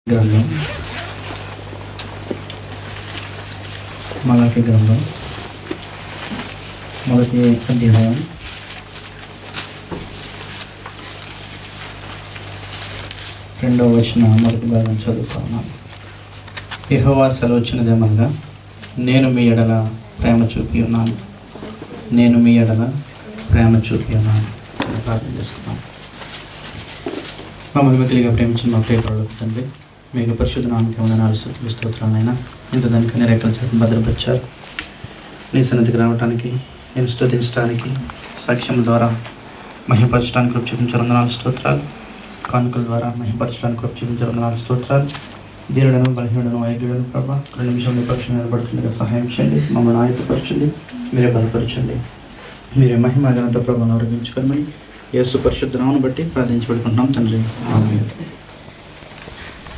గ్రంథం మలాకి గ్రంథం మొదటి అధ్యాయం 2వ వచనం మొదటి భాగం చదువుతున్నాను. యెహోవా సెలవిచ్చినదేమనగా, నేను మీ ఎడల ప్రేమ చూపి ఉన్నాను, నేను మీ ఎడల ప్రేమ చూపి ఉన్నాను. ప్రార్థన చేసుకున్నాను. మమ్మల్ని మిగిలిగా ప్రేమించిన మా ప్రియపరుడు తండ్రి, మీకు పరిశుద్ధ నామమునకు వందనాలు, స్తుతులు, స్తోత్రాలైనా ఇంత దానికని రెక్కల చేత భద్రపరిచారు. నీ సన్నిధికి రావడానికి, నేను స్తుతించడానికి, సాక్ష్యం ద్వారా మహిమపరచడానికి కృప చూపించారు వందనాలు స్తోత్రాలు. కానుకల ద్వారా మహిమపరచడానికి కృప చూపించారు వందనాలు స్తోత్రాలు. ధీరుడను బలహీనుడను ఐక్యుడను ప్రభా 2 నిమిషాలు పక్షం నిలబడుతుండగా సహాయం చేయండి. మమ్మల్ని ఆయత్తపరచండి, మీరే బలపరచండి, మీరే మహిమ ఘనత ప్రభావం ఆరోగించుకోమని యేసు పరిశుద్ధ నామమును బట్టి ప్రార్థించబడుకుంటున్నాం తండ్రి, ఆమేన్.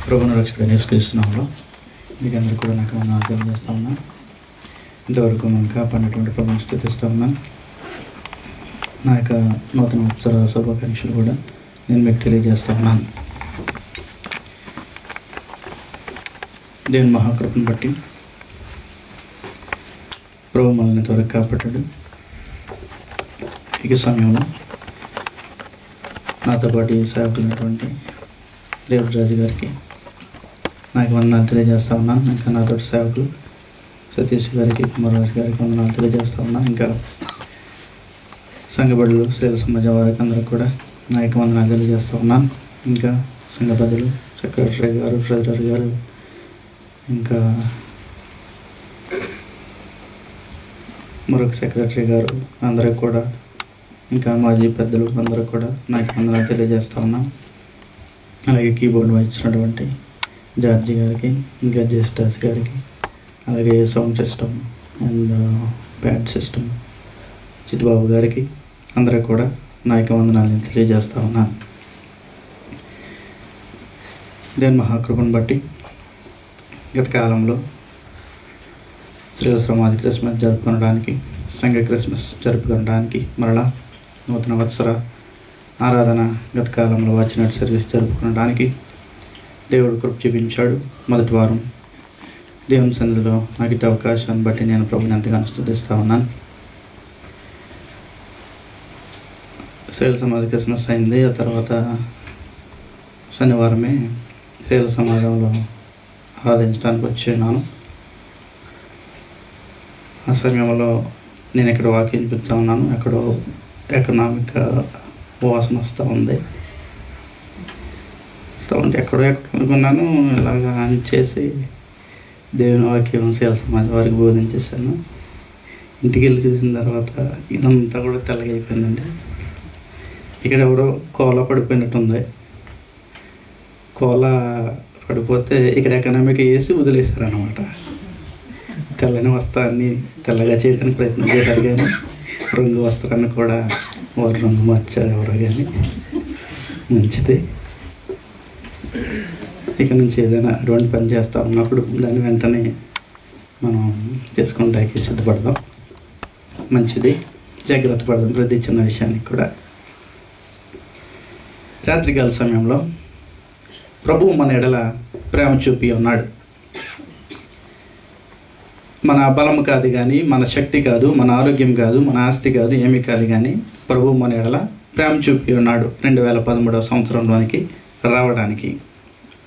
ప్రభువును రక్షకుడైన యేసుక్రీస్తు నామములో మీకు అందరికీ కూడా నాకు వందనాలు తెలియజేస్తా ఉన్నాను. ఇంతవరకు మనం కాపాడినటువంటి ప్రభువును స్తుతిస్తూ ఉన్నాను. నా యొక్క నూతన ఉత్సవ శుభాకాంక్షలు కూడా నేను మీకు తెలియజేస్తూ ఉన్నాను. దేవుని మహాకృపను బట్టి ప్రభు మనల్ని ఇంతవరకు కాపాడాడు. ఈ సమయంలో నాతో పాటు సేవకులైనటువంటి దేవరాజు గారికి నాకు వందనాలు తెలియజేస్తూ ఉన్నాను. ఇంకా నాతో సేవకులు సతీష్ గారికి, కుమారరాజు గారికి వందనాలు తెలియజేస్తూ ఉన్నాను. ఇంకా సంఘబడులు, స్త్రీల సమాజం వారికి అందరూ కూడా నా యొక్క వందనాలు తెలియజేస్తూ ఉన్నాను. ఇంకా సంఘ ప్రజలు, సెక్రటరీ గారు, ట్రెజరర్ గారు, ఇంకా మరొక సెక్రటరీ గారు అందరికి కూడా, ఇంకా మాజీ పెద్దలు అందరూ కూడా నాకు వందనాలు తెలియజేస్తూ ఉన్నాం. అలాగే కీబోర్డ్ వాయించినటువంటి జార్జి గారికి, ఇంకా జేస్టాస్ గారికి, అలాగే sound system and pad system Chittubabu గారికి అందరూ కూడా నా యొక్క వందనాలను తెలియజేస్తూ ఉన్నాను. దేవుని మహాకృపను బట్టి గత కాలంలో స్త్రీల సమాజ క్రిస్మస్ జరుపుకోవడానికి, సంఘ క్రిస్మస్ జరుపుకోవడానికి, మరలా నూతన వత్సర ఆరాధన గత కాలంలో వాచినట్టు సర్వీస్ జరుపుకోవడానికి దేవుడు కృప చూపించాడు. మొదటి వారం దేవుని సన్నిధిలో నాకు ఇటు అవకాశాన్ని బట్టి నేను ప్రభుని ఎంతగానో స్తుతిస్తూ ఉన్నాను. స్త్రీల సమాజ క్రిస్మస్ అయింది. ఆ తర్వాత శనివారమే స్త్రీల సమాజంలో ఆరాధించడానికి వచ్చాను. ఆ సమయంలో నేను ఎక్కడ వాక్యం చెప్తా ఉన్నాను, ఎక్కడో ఎకనామిక్ వాసన వస్తూ ఉంది. ఎక్కడో అనుకున్నాను. ఇలాగా అని చేసి దేవుని వాక్యం సేవ సమాజం వారికి బోధించేసాను. ఇంటికి వెళ్ళి చూసిన తర్వాత ఇదంతా కూడా తెల్లగైపోయిందండి. ఇక్కడ ఎవరో కోల పడిపోయినట్టుంది. కోల పడిపోతే ఇక్కడ ఎకనామిక్ వేసి వదిలేశారనమాట. తెల్లని వస్త్రాన్ని తెల్లగా చేయడానికి ప్రయత్నం చేశారు, కానీ రంగు వస్త్రాన్ని కూడా వారు రంగు మార్చారు ఎవరో. కానీ మంచిది. ఇక నుంచి ఏదైనా అటువంటి పని చేస్తూ ఉన్నప్పుడు దాన్ని వెంటనే మనం చేసుకుంటానికి సిద్ధపడదాం. మంచిది, జాగ్రత్త పడదాం ప్రతి చిన్న విషయానికి కూడా. రాత్రికాల సమయంలో ప్రభువు మన ఎడల ప్రేమ చూపి ఉన్నాడు. మన బలం కాదు కానీ, మన శక్తి కాదు, మన ఆరోగ్యం కాదు, మన ఆస్తి కాదు, ఏమీ కాదు కానీ ప్రభువు మన ఎడల ప్రేమ చూపి ఉన్నాడు 2013వ సంవత్సరంలోనికి రావడానికి.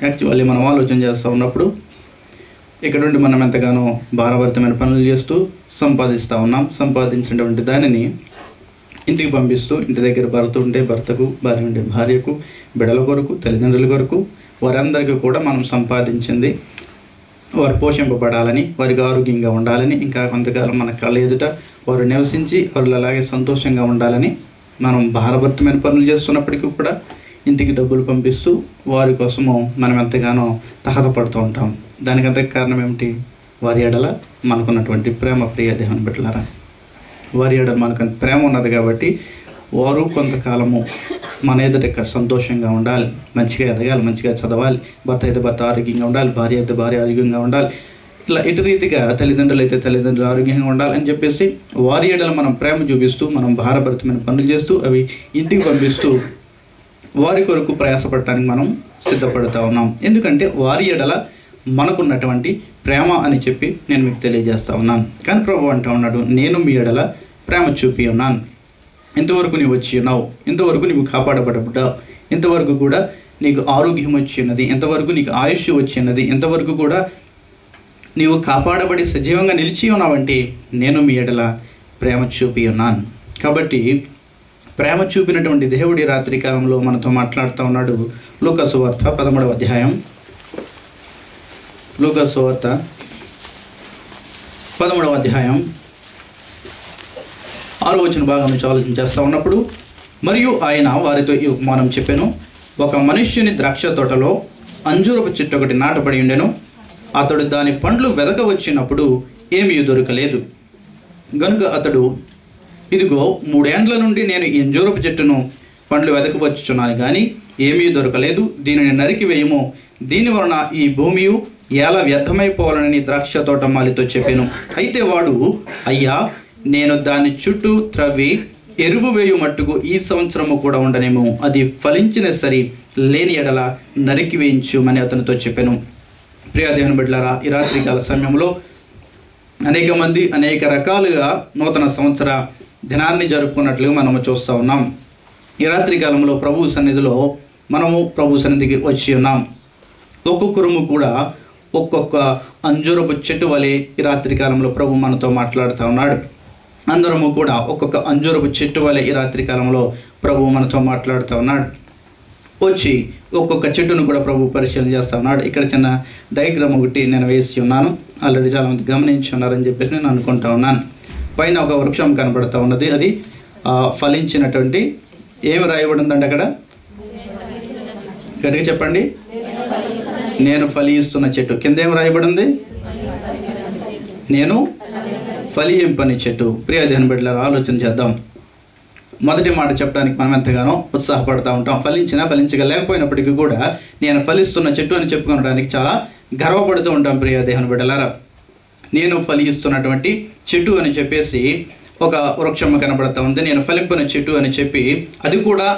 యాక్చువల్లీ మనం ఆలోచన చేస్తూ ఉన్నప్పుడు ఇక్కడ నుండి మనం ఎంతగానో భారభరితమైన పనులు చేస్తూ సంపాదిస్తూ ఉన్నాం. సంపాదించినటువంటి దానిని ఇంటికి పంపిస్తూ, ఇంటి దగ్గర భర్త ఉంటే భర్తకు, భార్య ఉంటే భార్యకు, బిడ్డల కొరకు, తల్లిదండ్రుల కొరకు, వారందరికీ కూడా మనం సంపాదించింది వారు పోషింపబడాలని, వారికి ఆరోగ్యంగా ఉండాలని, ఇంకా కొంతకాలం మన కళ్ళ ఎదుట వారు నివసించి వారు అలాగే సంతోషంగా ఉండాలని మనం భారభరితమైన పనులు చేస్తున్నప్పటికీ కూడా ఇంటికి డబ్బులు పంపిస్తూ వారి కోసము మనం ఎంతగానో తహతపడుతూ ఉంటాం. దానికంత కారణం ఏమిటి? వారి ఎడల మనకున్నటువంటి ప్రేమ. ప్రియ దేవుని బిడ్డలారా, వారి ఎడల మనకు ప్రేమ ఉన్నది కాబట్టి వారు కొంతకాలము మన ఎదుట సంతోషంగా ఉండాలి, మంచిగా ఎదగాలి, మంచిగా చదవాలి, భర్త అయితే భర్త ఆరోగ్యంగా ఉండాలి, భార్య అయితే భార్య ఆరోగ్యంగా ఉండాలి, ఇట్లా ఇటు రీతిగా తల్లిదండ్రులు అయితే తల్లిదండ్రులు ఆరోగ్యంగా ఉండాలని చెప్పేసి వారి ఎడల మనం ప్రేమ చూపిస్తూ, మనం భారభరితమైన పనులు చేస్తూ అవి ఇంటికి పంపిస్తూ వారి కొరకు ప్రయాసపడటానికి మనం సిద్ధపడుతూ ఉన్నాం. ఎందుకంటే వారి ఎడల మనకున్నటువంటి ప్రేమ అని చెప్పి నేను మీకు తెలియజేస్తూ ఉన్నాను. కానీ ప్రభు అంటూ ఉన్నాడు, నేను మీ ఎడల ప్రేమ చూపి ఉన్నాను. ఇంతవరకు నీవు వచ్చి ఉన్నావు, ఇంతవరకు నీవు కాపాడబడ్డావు, ఇంతవరకు కూడా నీకు ఆరోగ్యం వచ్చి ఉన్నది, ఇంతవరకు నీకు ఆయుష్ వచ్చి ఉన్నది, ఇంతవరకు కూడా నీవు కాపాడబడి సజీవంగా నిలిచి ఉన్నావంటే నేను మీ ఎడల ప్రేమ చూపి ఉన్నాను. కాబట్టి ప్రేమ చూపినటువంటి దేవుడి రాత్రి కాలంలో మనతో మాట్లాడుతూ ఉన్నాడు. లూకా సువార్త 13వ అధ్యాయం, లూకా సువార్త 13వ అధ్యాయం 6వ వచన భాగం నుంచి ఆలోచన చేస్తూ ఉన్నప్పుడు, మరియు ఆయన వారితో ఈ ఉపమానం చెప్పాను. ఒక మనుష్యుని ద్రాక్ష తోటలో అంజూరపు చెట్టు ఒకటి నాటబడి ఉండెను. అతడు దాని పండ్లు వెదక వచ్చినప్పుడు ఏమీ దొరకలేదు. గనుక అతడు, ఇదిగో 3 ఏండ్ల నుండి నేను ఈ అంజూరపు చెట్టును పండ్లు వెదకవచ్చుచున్నాను, కానీ ఏమీ దొరకలేదు. దీనిని నరికివేయము, దీని వలన ఈ భూమి ఎలా వ్యర్థమైపోవాలని ద్రాక్ష తోట మాలితో చెప్పాను. అయితే వాడు, అయ్యా, నేను దాని చుట్టూ త్రవ్వి ఎరువు వేయు మట్టుకు ఈ సంవత్సరము కూడా ఉండనేమో, అది ఫలించిన సరి, లేని ఎడల నరికి వేయించుమని అతనితో చెప్పాను. ప్రియ దేవుని బిడ్డలారా, ఈ రాత్రికాల సమయంలో అనేక మంది అనేక రకాలుగా నూతన సంవత్సర దినాన్ని జరుపుకున్నట్లుగా మనము చూస్తూ ఉన్నాం. ఈ రాత్రికాలంలో ప్రభు సన్నిధిలో మనము ప్రభు సన్నిధికి వచ్చి ఉన్నాం. ఒక్కొక్కరము కూడా ఒక్కొక్క అంజూరపు చెట్టు వలె ఈ రాత్రికాలంలో ప్రభు మనతో మాట్లాడుతూ ఉన్నాడు. అందరము కూడా ఒక్కొక్క అంజూరపు చెట్టు వలె ఈ రాత్రికాలంలో ప్రభు మనతో మాట్లాడుతూ ఉన్నాడు. వచ్చి ఒక్కొక్క చెట్టును కూడా ప్రభు పరిశీలన చేస్తూ ఉన్నాడు. ఇక్కడ చిన్న డయాగ్రామ్ ఒకటి నేను వేసి ఉన్నాను, ఆల్రెడీ చాలామంది గమనించి ఉన్నారని చెప్పేసి నేను అనుకుంటా ఉన్నాను. పైన ఒక వృక్షం కనబడుతూ ఉన్నది, అది ఫలించినటువంటి, ఏమి రాయబడిందండి అక్కడ? గట్టిగా చెప్పండి. నేను ఫలిస్తున్న చెట్టు. కింద ఏం రాయబడింది? నేను ఫలింపని చెట్టు. ప్రియ దేవుని బిడ్డలారా, ఆలోచన చేద్దాం. మొదటి మాట చెప్పడానికి మనం ఎంతగానో ఉత్సాహపడుతూ ఉంటాం. ఫలించలేకపోయినప్పటికీ కూడా నేను ఫలిస్తున్న చెట్టు అని చెప్పుకోవడానికి చాలా గర్వపడుతూ ఉంటాం. ప్రియ దేవుని బిడ్డలారా, నేను ఫలిస్తున్నటువంటి చెట్టు అని చెప్పేసి ఒక వృక్షం కనబడతా ఉంది. నేను ఫలింపని చెట్టు అని చెప్పి అది కూడా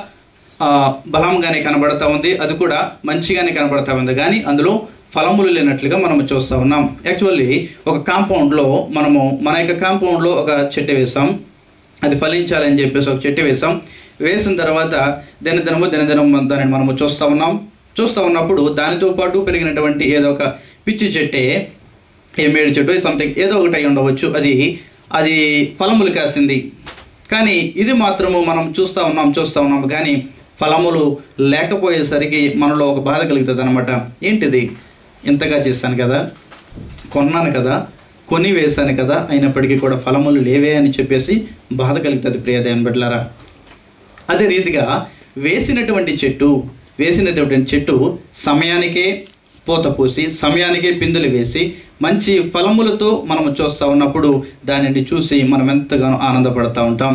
బలంగానే కనబడతా ఉంది, అది కూడా మంచిగానే కనబడతా ఉంది. కానీ అందులో ఫలములు లేనట్లుగా మనము చూస్తూ ఉన్నాం. యాక్చువల్లీ ఒక కాంపౌండ్లో మనము మన యొక్క కాంపౌండ్లో ఒక చెట్టు వేసాం, అది ఫలించాలని చెప్పేసి ఒక చెట్టు వేసాం. వేసిన తర్వాత దినదినము దానిని మనము చూస్తూ ఉన్నప్పుడు దానితో పాటు పెరిగినటువంటి ఏదో ఒక పిచ్చి చెట్టే, ఏ మేడి చెట్టు సంథింగ్ ఏదో ఒకటి అయి ఉండవచ్చు, అది ఫలములు కాసింది. కానీ ఇది మాత్రము మనం చూస్తూ ఉన్నాం కానీ ఫలములు లేకపోయేసరికి మనలో ఒక బాధ కలుగుతుంది అనమాట. ఏంటిది? ఇంతగా చేశాను కదా, కొన్నాను కదా, కొని వేశాను కదా, అయినప్పటికీ కూడా ఫలములు లేవే అని చెప్పేసి బాధ కలుగుతుంది. ప్రియ దేవుని బిడ్డలారా, అదే రీతిగా వేసినటువంటి చెట్టు సమయానికే పూత పూసి సమయానికే పిందులు వేసి మంచి ఫలములతో మనము చూస్తూ ఉన్నప్పుడు దానిని చూసి మనం ఎంతగానో ఆనందపడుతూ ఉంటాం.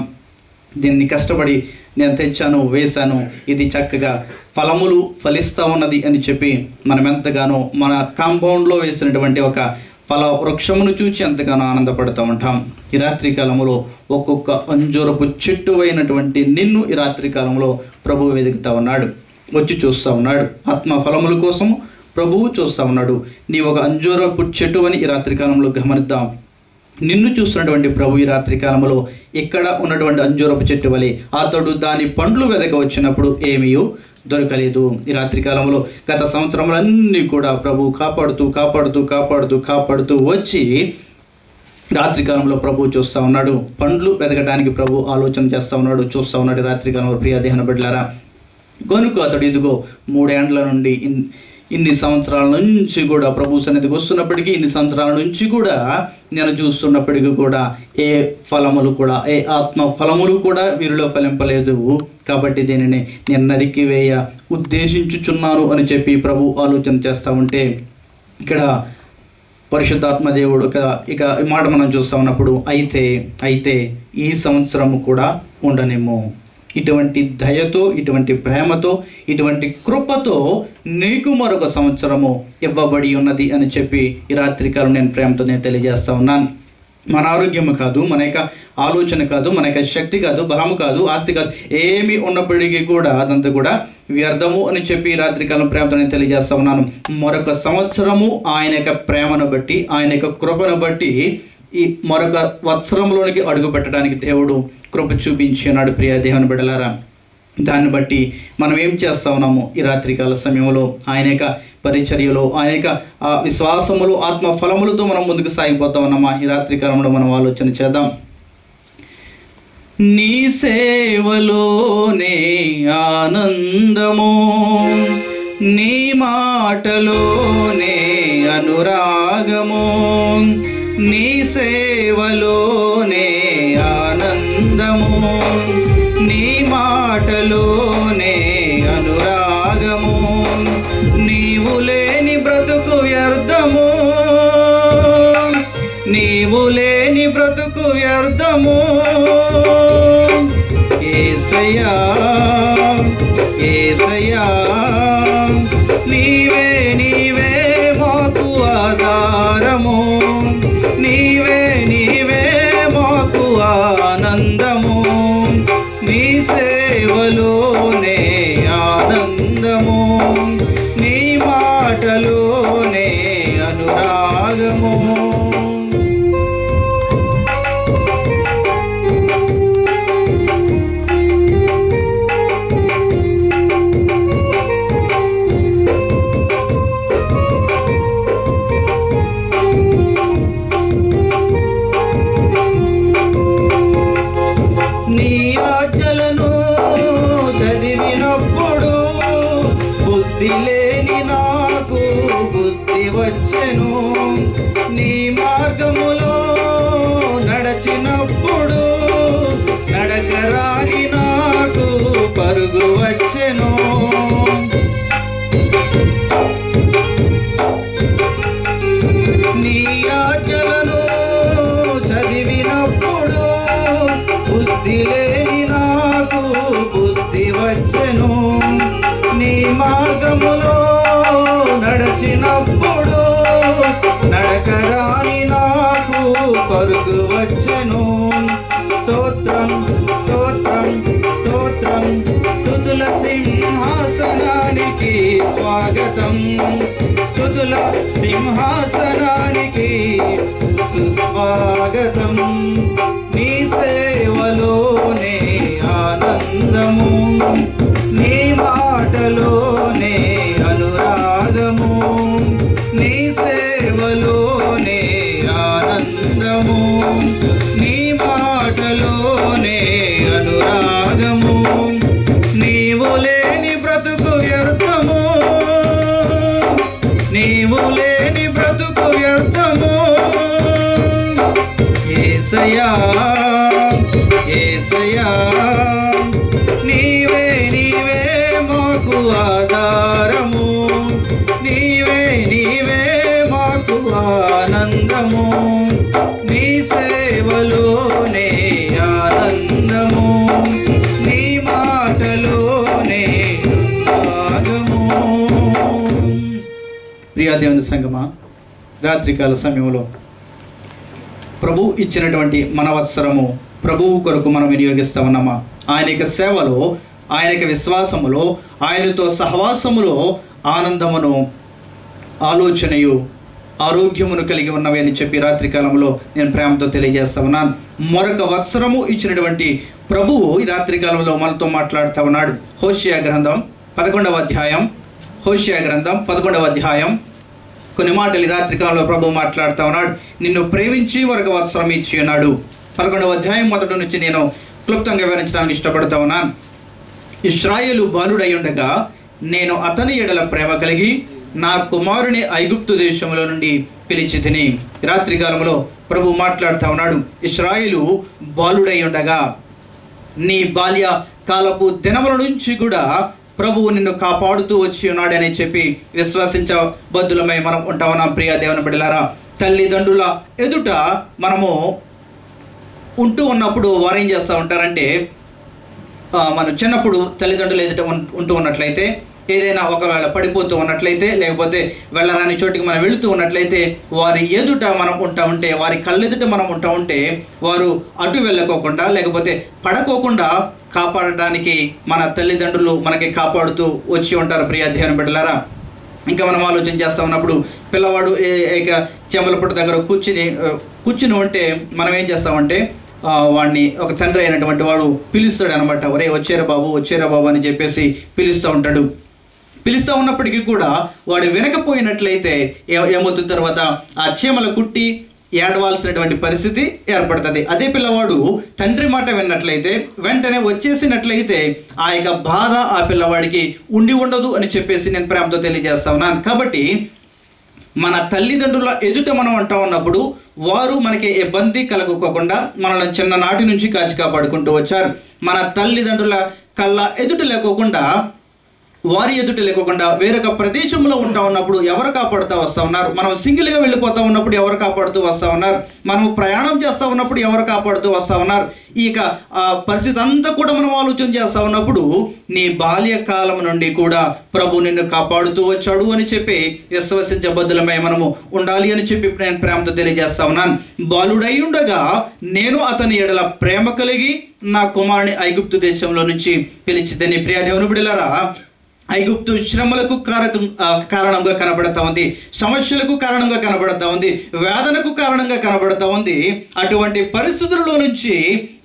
దీన్ని కష్టపడి నేను తెచ్చాను, వేశాను, ఇది చక్కగా ఫలములు ఫలిస్తూ ఉన్నది అని చెప్పి మనం ఎంతగానో మన కాంపౌండ్లో వేసినటువంటి ఒక ఫల వృక్షమును చూసి ఎంతగానో ఆనందపడుతూ ఉంటాం. ఈ రాత్రికాలంలో ఒక్కొక్క అంజూరపు చెట్టు అయినటువంటి నిన్ను ఈ రాత్రికాలంలో ప్రభువు వెతుకుతూ ఉన్నాడు, వచ్చి చూస్తూ ఉన్నాడు. ఆత్మ ఫలముల కోసం ప్రభువు చూస్తూ ఉన్నాడు. నీ ఒక అంజూరపు చెట్టు అని ఈ రాత్రికాలంలో గమనిద్దాం. నిన్ను చూస్తున్నటువంటి ప్రభు ఈ రాత్రికాలంలో ఇక్కడ ఉన్నటువంటి అంజూరపు చెట్టు వలె అతడు దాని పండ్లు వెదక వచ్చినప్పుడు ఏమీ దొరకలేదు. ఈ రాత్రికాలంలో గత సంవత్సరములన్నీ కూడా ప్రభు కాపాడుతూ వచ్చి రాత్రికాలంలో ప్రభు చూస్తూ ఉన్నాడు. పండ్లు వెదకడానికి ప్రభు ఆలోచన చేస్తూ ఉన్నాడు, చూస్తూ ఉన్నాడు. రాత్రికాలంలో ప్రియ దేవుని బిడ్డలారా, కనుక అతడు ఇదిగో 3 ఏండ్ల నుండి ఇన్ని సంవత్సరాల నుంచి కూడా ప్రభు సన్నిధికి వస్తున్నప్పటికీ, ఇన్ని సంవత్సరాల నుంచి కూడా నేను చూస్తున్నప్పటికీ కూడా ఏ ఫలములు కూడా, ఏ ఆత్మ ఫలములు కూడా వీరిలో ఫలింపలేదు. కాబట్టి దీనిని నేను నరికివేయ ఉద్దేశించుచున్నాను అని చెప్పి ప్రభు ఆలోచన చేస్తూ ఉంటే, ఇక్కడ పరిశుద్ధాత్మ దేవుడు ఇక ఈ మాట మనం చూస్తూ ఉన్నప్పుడు అయితే ఈ సంవత్సరము కూడా ఉండనేమో, ఇటువంటి దయతో, ఇటువంటి ప్రేమతో, ఇటువంటి కృపతో నీకు మరొక సంవత్సరము ఇవ్వబడి ఉన్నది అని చెప్పి ఈ రాత్రికాలం నేను ప్రేమతో తెలియజేస్తా ఉన్నాను. మన ఆరోగ్యము కాదు, మన యొక్క ఆలోచన కాదు, మన యొక్క శక్తి కాదు, బలము కాదు, ఆస్తి కాదు, ఏమి ఉన్నప్పటికీ కూడా అదంతా కూడా వ్యర్థము అని చెప్పి రాత్రికాలం ప్రేమతో నేను తెలియజేస్తా ఉన్నాను. మరొక సంవత్సరము ఆయన యొక్క ప్రేమను బట్టి, ఆయన యొక్క కృపను బట్టి ఈ మరొక వత్సరంలోనికి అడుగు పెట్టడానికి దేవుడు కృప చూపించి ఉన్నాడు. ప్రియ దేవుని బిడ్డలారా, దాన్ని బట్టి మనం ఏం చేస్తా ఉన్నాము ఈ రాత్రికాల సమయంలో? ఆయన యొక్క పరిచర్యలో, ఆయన యొక్క విశ్వాసములు, ఆత్మ ఫలములతో మనం ముందుకు సాగిపోతా ఉన్నామా? ఈ రాత్రికాలంలో మనం ఆలోచన చేద్దాం. నీ సేవలోనే ఆనందము, నీ మాటలోనే అనురాగము, నీ సేవలోనే ఆనందము, నీ మాటలోనే అనురాగము, నీవు లేని బ్రతుకు వ్యర్థము, నీవు లేని బ్రతుకు వ్యర్థము. యేసయ్యా యేసయ్యా, నీవే నీవే మాకు ఆధారము, నీవే నీవే మాకు ఆనందము, నీ సేవలోనే ఆనందము, నీ మాటలోనే అనురాగము. నీ ఆజ్ఞలను చదివినప్పుడు బుద్ధి లేని నాకు బుద్ధి వచ్చెను, నీ మార్గములో నడచినప్పుడు నడక రాని నాకు పరుగు వచ్చెను. నీ ఆజ్ఞలను చదివినప్పుడు బుద్ధి లేని నాకు బుద్ధి వచ్చెను, నీ మార్గములో నడచినప్పుడు నడక రాని నాకు పరుగు వచ్చెను. స్తోత్రం స్తోత్రం స్తోత్రం, స్తుతుల సింహాసనానికి స్వాగతం, స్తుతుల సింహాసనానికి సుస్వాగతం. నీ సేవలోనే ఆనందము, నీ మాటలోనే అనురాగము, నీ సేవలోనే ఆనందము, నీ మాటలోనే అనురాగము. నీవు లేని బ్రతుకు వ్యర్థము, నీవు లేని బ్రతుకు వ్యర్థము. యేసయ్యా యేసయ్యా, నీవే నీవే మాకు ఆధారము, నీవే నీవే మాకు ఆనందము, నీ సేవలోనే ఆనందము, నీ మాటలోనే అనురాగము. ప్రియా దేవుని సంగమా, రాత్రికాల సమయంలో ప్రభు ఇచ్చినటువంటి మనవత్సరము ప్రభువు కొరకు మనం వినియోగిస్తా ఉన్నామా? ఆయన యొక్క సేవలో, ఆయన యొక్క విశ్వాసములో, ఆయనతో సహవాసములో ఆనందమును, ఆలోచనయు, ఆరోగ్యమును కలిగి ఉన్నవి అని చెప్పి రాత్రికాలంలో నేను ప్రేమతో తెలియజేస్తా ఉన్నాను. మరొక వత్సరము ఇచ్చినటువంటి ప్రభువు ఈ రాత్రికాలంలో మనతో మాట్లాడుతూ ఉన్నాడు. హోషేయ గ్రంథం 11వ అధ్యాయం, హోషేయ గ్రంథం 11వ అధ్యాయం కొన్ని మాటలు ఈ రాత్రికాలంలో ప్రభు మాట్లాడుతూ ఉన్నాడు. నిన్ను ప్రేమించి మరొక వత్సరం ఇచ్చి ఉన్నాడు. 11వ అధ్యాయం మొదటి నుంచి నేను క్లుప్తంగా వివరించడానికి ఇష్టపడుతూ ఉన్నాను. ఇశ్రాయేలు బాలుడై ఉండగా నేను అతని ఎడల ప్రేమ కలిగి నా కుమారుని ఐగుప్తు దేశంలో నుండి పిలిచి తిని. రాత్రికాలంలో ప్రభు మాట్లాడుతూ ఉన్నాడు. ఇశ్రాయేలు బాలుడై ఉండగా, నీ బాల్య కాలపు దినముల నుంచి కూడా ప్రభువు నిన్ను కాపాడుతూ వచ్చి ఉన్నాడని చెప్పి విశ్వసించబద్దులమై మనం ఉంటా ఉన్నాం. ప్రియ దేవుని బిడ్డలారా, తల్లిదండ్రుల ఎదుట మనము ఉంటూ ఉన్నప్పుడు వారు ఏం చేస్తూ ఉంటారంటే, మనం చిన్నప్పుడు తల్లిదండ్రులు ఎదుట ఉంటూ ఉన్నట్లయితే ఏదైనా ఒకవేళ పడిపోతూ ఉన్నట్లయితే, లేకపోతే వెళ్ళరాని చోటికి మనం వెళుతూ ఉన్నట్లయితే, వారి ఎదుట మనం ఉంటా ఉంటే, వారి కళ్ళెదుట మనం ఉంటా ఉంటే, వారు అటు వెళ్ళకోకుండా లేకపోతే పడకోకుండా కాపాడడానికి మన తల్లిదండ్రులు మనకి కాపాడుతూ వచ్చి ఉంటారు. ప్రియ దేవుని బిడ్డలారా, ఇంకా మనం ఆలోచన చేస్తూ ఉన్నప్పుడు పిల్లవాడు ఇక చెమల పుట్ట దగ్గర కూర్చుని ఉంటే మనం ఏం చేస్తామంటే వాడిని ఒక తండ్రి అయినటువంటి వాడు పిలుస్తాడు అనమాట. ఒరే వచ్చేరా బాబు అని చెప్పేసి పిలుస్తూ ఉంటాడు. పిలుస్తూ ఉన్నప్పటికీ కూడా వాడు వినకపోయినట్లయితే ఏమవుతున్న తర్వాత ఆ చీమల కుట్టి ఏడవాల్సినటువంటి పరిస్థితి ఏర్పడుతుంది. అదే పిల్లవాడు తండ్రి మాట విన్నట్లయితే, వెంటనే వచ్చేసినట్లయితే ఆ యొక్క బాధ ఆ పిల్లవాడికి ఉండదు అని చెప్పేసి నేను ప్రేమతో తెలియజేస్తా ఉన్నాను. కాబట్టి మన తల్లిదండ్రుల ఎదుట మనం అంటా ఉన్నప్పుడు వారు మనకి ఇబ్బంది కలగకోకుండా మనల్ని చిన్ననాటి నుంచి కాచి కాపాడుకుంటూ వచ్చారు. మన తల్లిదండ్రుల కళ్ళ ఎదుట లేకోకుండా, వారి ఎదుట లేకుండా వేరొక ప్రదేశంలో ఉంటా ఉన్నప్పుడు ఎవరు కాపాడుతూ వస్తూ ఉన్నారు? మనం సింగిల్గా వెళ్ళిపోతూ ఉన్నప్పుడు ఎవరు కాపాడుతూ వస్తూ ఉన్నారు? మనం ప్రయాణం చేస్తూ ఉన్నప్పుడు ఎవరు కాపాడుతూ వస్తూ ఉన్నారు? ఇక పరిస్థితి అంతా కూడా మనం ఆలోచన చేస్తూ ఉన్నప్పుడు నీ బాల్యకాలం నుండి కూడా ప్రభు నిన్ను కాపాడుతూ వచ్చాడు అని చెప్పి విశ్వసించబద్ధులమై మనము ఉండాలి అని చెప్పి నేను ప్రేమతో తెలియజేస్తా ఉన్నాను. బాలుడై ఉండగా నేను అతని ఎడల ప్రేమ కలిగి నా కుమారుని ఐగుప్తు దేశంలో నుంచి పిలిచిదని. ప్రియ దేవుని బిడ్డలారా, ఐగుప్తు శ్రమలకు కారణంగా కనబడతా ఉంది, సమస్యలకు కారణంగా కనబడతా ఉంది, వేదనకు కారణంగా కనబడతా ఉంది. అటువంటి పరిస్థితుల్లో నుంచి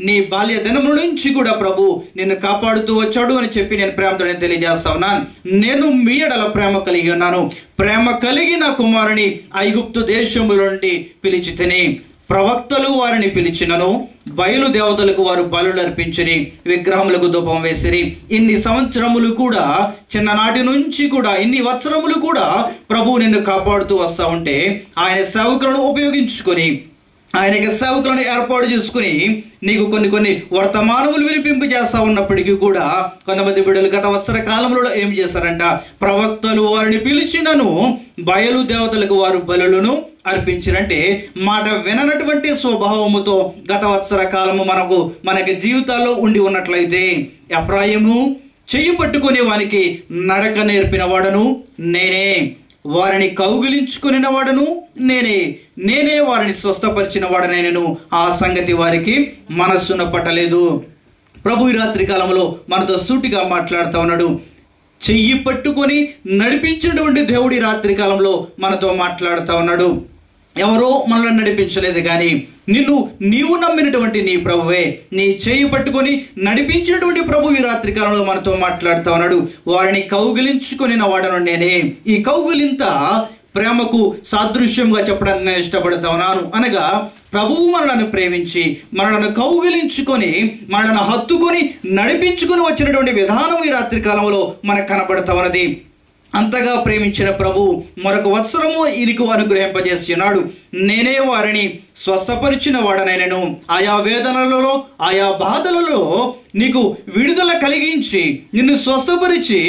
నీ బాల్య దినముల నుంచి కూడా ప్రభు నిన్ను కాపాడుతూ వచ్చాడు అని చెప్పి నేను ప్రేమతో తెలియజేస్తా ఉన్నాను. నేను మీ ఎడల ప్రేమ కలిగి ఉన్నాను, ప్రేమ కలిగి నా కుమారుని ఐగుప్తు దేశముల నుండి పిలిచితిని. ప్రవక్తలు వారిని పిలిచినను, బయలు దేవతలకు వారు బలులు అర్పించిరి, విగ్రహములకు ధూపం వేసిరి. ఇన్ని సంవత్సరములు కూడా, చిన్ననాటి నుంచి కూడా, ఇన్ని వత్సరములు కూడా ప్రభువు నిన్ను కాపాడుతూ వస్తూ ఉంటే ఆయన సేవకులను ఉపయోగించుకొని, ఆయనకి సేవకులను ఏర్పాటు చేసుకుని నీకు కొన్ని వర్తమానములు వినిపింపు చేస్తా ఉన్నప్పటికీ కూడా కొంతమంది బిడ్డలు గత వత్సర కాలంలో ఏం చేశారంట? ప్రవక్తలు వారిని పిలిచినను, బయలు దేవతలకు వారు బలులను అర్పించినంటే మాట విననటువంటి స్వభావముతో గత వత్సర కాలము మనకి జీవితాల్లో ఉండి ఉన్నట్లయితే, ఎఫ్రాయిము చెయ్యి పట్టుకునే వానికి నడక నేర్పిన వాడను నేనే, వారిని కౌగిలించుకుని వాడను నేనే వారిని స్వస్థపరిచిన వాడనైనను, ఆ సంగతి వారికి మనస్సున పట్టలేదు. ప్రభు ఈ రాత్రి కాలంలో మనతో సూటిగా మాట్లాడుతూ ఉన్నాడు. చెయ్యి పట్టుకొని నడిపించినటువంటి దేవుడి రాత్రి కాలంలో మనతో మాట్లాడుతూ ఉన్నాడు. ఎవరో మనల్ని నడిపించలేదు, కానీ నీవు నమ్మినటువంటి నీ ప్రభువే, నీ చేయి పట్టుకొని నడిపించినటువంటి ప్రభు ఈ రాత్రి కాలంలో మనతో మాట్లాడుతూ ఉన్నాడు. వారిని కౌగిలించుకొని వాడను నేనే. ఈ కౌగిలింత ప్రేమకు సాదృశ్యంగా చెప్పడానికి నేను ఇష్టపడతా ఉన్నాను. అనగా ప్రభువు మనలను ప్రేమించి, మనలను కౌగిలించుకొని, మనలను హత్తుకొని నడిపించుకొని వచ్చినటువంటి విధానం ఈ రాత్రి కాలంలో మనకు కనబడతా ఉన్నది. అంతగా ప్రేమించిన ప్రభు మరొక వత్సరము ఈయనకు అనుగ్రహింపజేసి ఉన్నాడు. నేనే వారిని స్వస్థపరిచిన వాడనైనను, ఆయా వేదనలలో, ఆయా బాధలలో నీకు విడుదల కలిగించి నిన్ను స్వస్థపరిచి,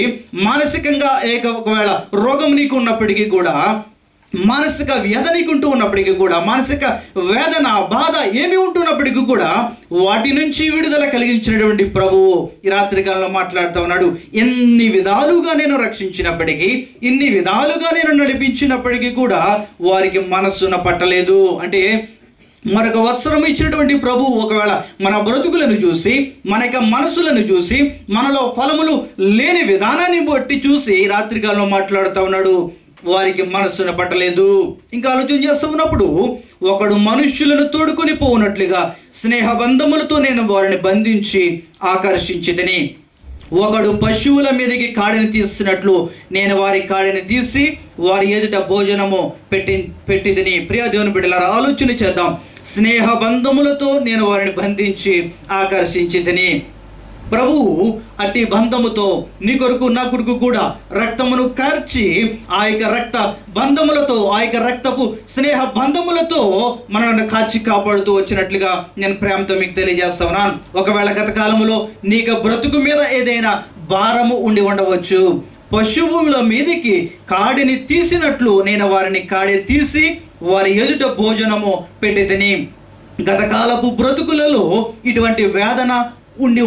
మానసికంగా ఒకవేళ రోగం నీకు ఉన్నప్పటికీ కూడా, మానసిక వేదన నీకుంటూ ఉన్నప్పటికీ కూడా, మానసిక వేదన బాధ ఏమి ఉంటున్నప్పటికీ కూడా వాటి నుంచి విడుదల కలిగించినటువంటి ప్రభువు ఈ రాత్రికాలంలో మాట్లాడుతూ ఉన్నాడు. ఎన్ని విధాలుగా నేను రక్షించినప్పటికీ, ఇన్ని విధాలుగా నేను నడిపించినప్పటికీ కూడా వారికి మనస్సున పట్టలేదు. అంటే మరొక వత్సరం ఇచ్చినటువంటి ప్రభు ఒకవేళ మన బ్రతుకులను చూసి, మన యొక్క మనసులను చూసి, మనలో ఫలములు లేని విధానాన్ని బట్టి చూసి రాత్రికాలంలో మాట్లాడుతూ ఉన్నాడు. వారికి మనస్సున పట్టలేదు. ఇంకా ఆలోచన చేస్తూ ఉన్నప్పుడు, ఒకడు మనుష్యులను తోడుకొని పోనట్లుగా స్నేహబంధములతో నేను వారిని బంధించి ఆకర్షించితిని. ఒకడు పశువుల మీదకి కాడిని తీసినట్లు నేను వారి కాడిని తీసి వారి ఎదుట భోజనము పెట్టితిని. ప్రియ దేవుని బిడ్డలారా, ఆలోచన చేద్దాం. స్నేహబంధములతో నేను వారిని బంధించి ఆకర్షించితిని. ప్రభువు అట్టి బంధముతో నీ కొరకు నా కొరకు కూడా రక్తమును కార్చి, ఆ యొక్క రక్త బంధములతో, ఆ యొక్క రక్తపు స్నేహ బంధములతో మనల్ని కాచి కాపాడుతూ వచ్చినట్లుగా నేను ప్రేమతో మీకు తెలియజేస్తా ఉన్నాను. ఒకవేళ గత కాలంలో నీకు బ్రతుకు మీద ఏదైనా భారము ఉండి ఉండవచ్చు. పశువుల మీదకి కాడిని తీసినట్లు నేను వారిని కాడి తీసి వారి ఎదుట భోజనము పెట్టితిని. గతకాలపు బ్రతుకులలో ఇటువంటి వేదన ఉండి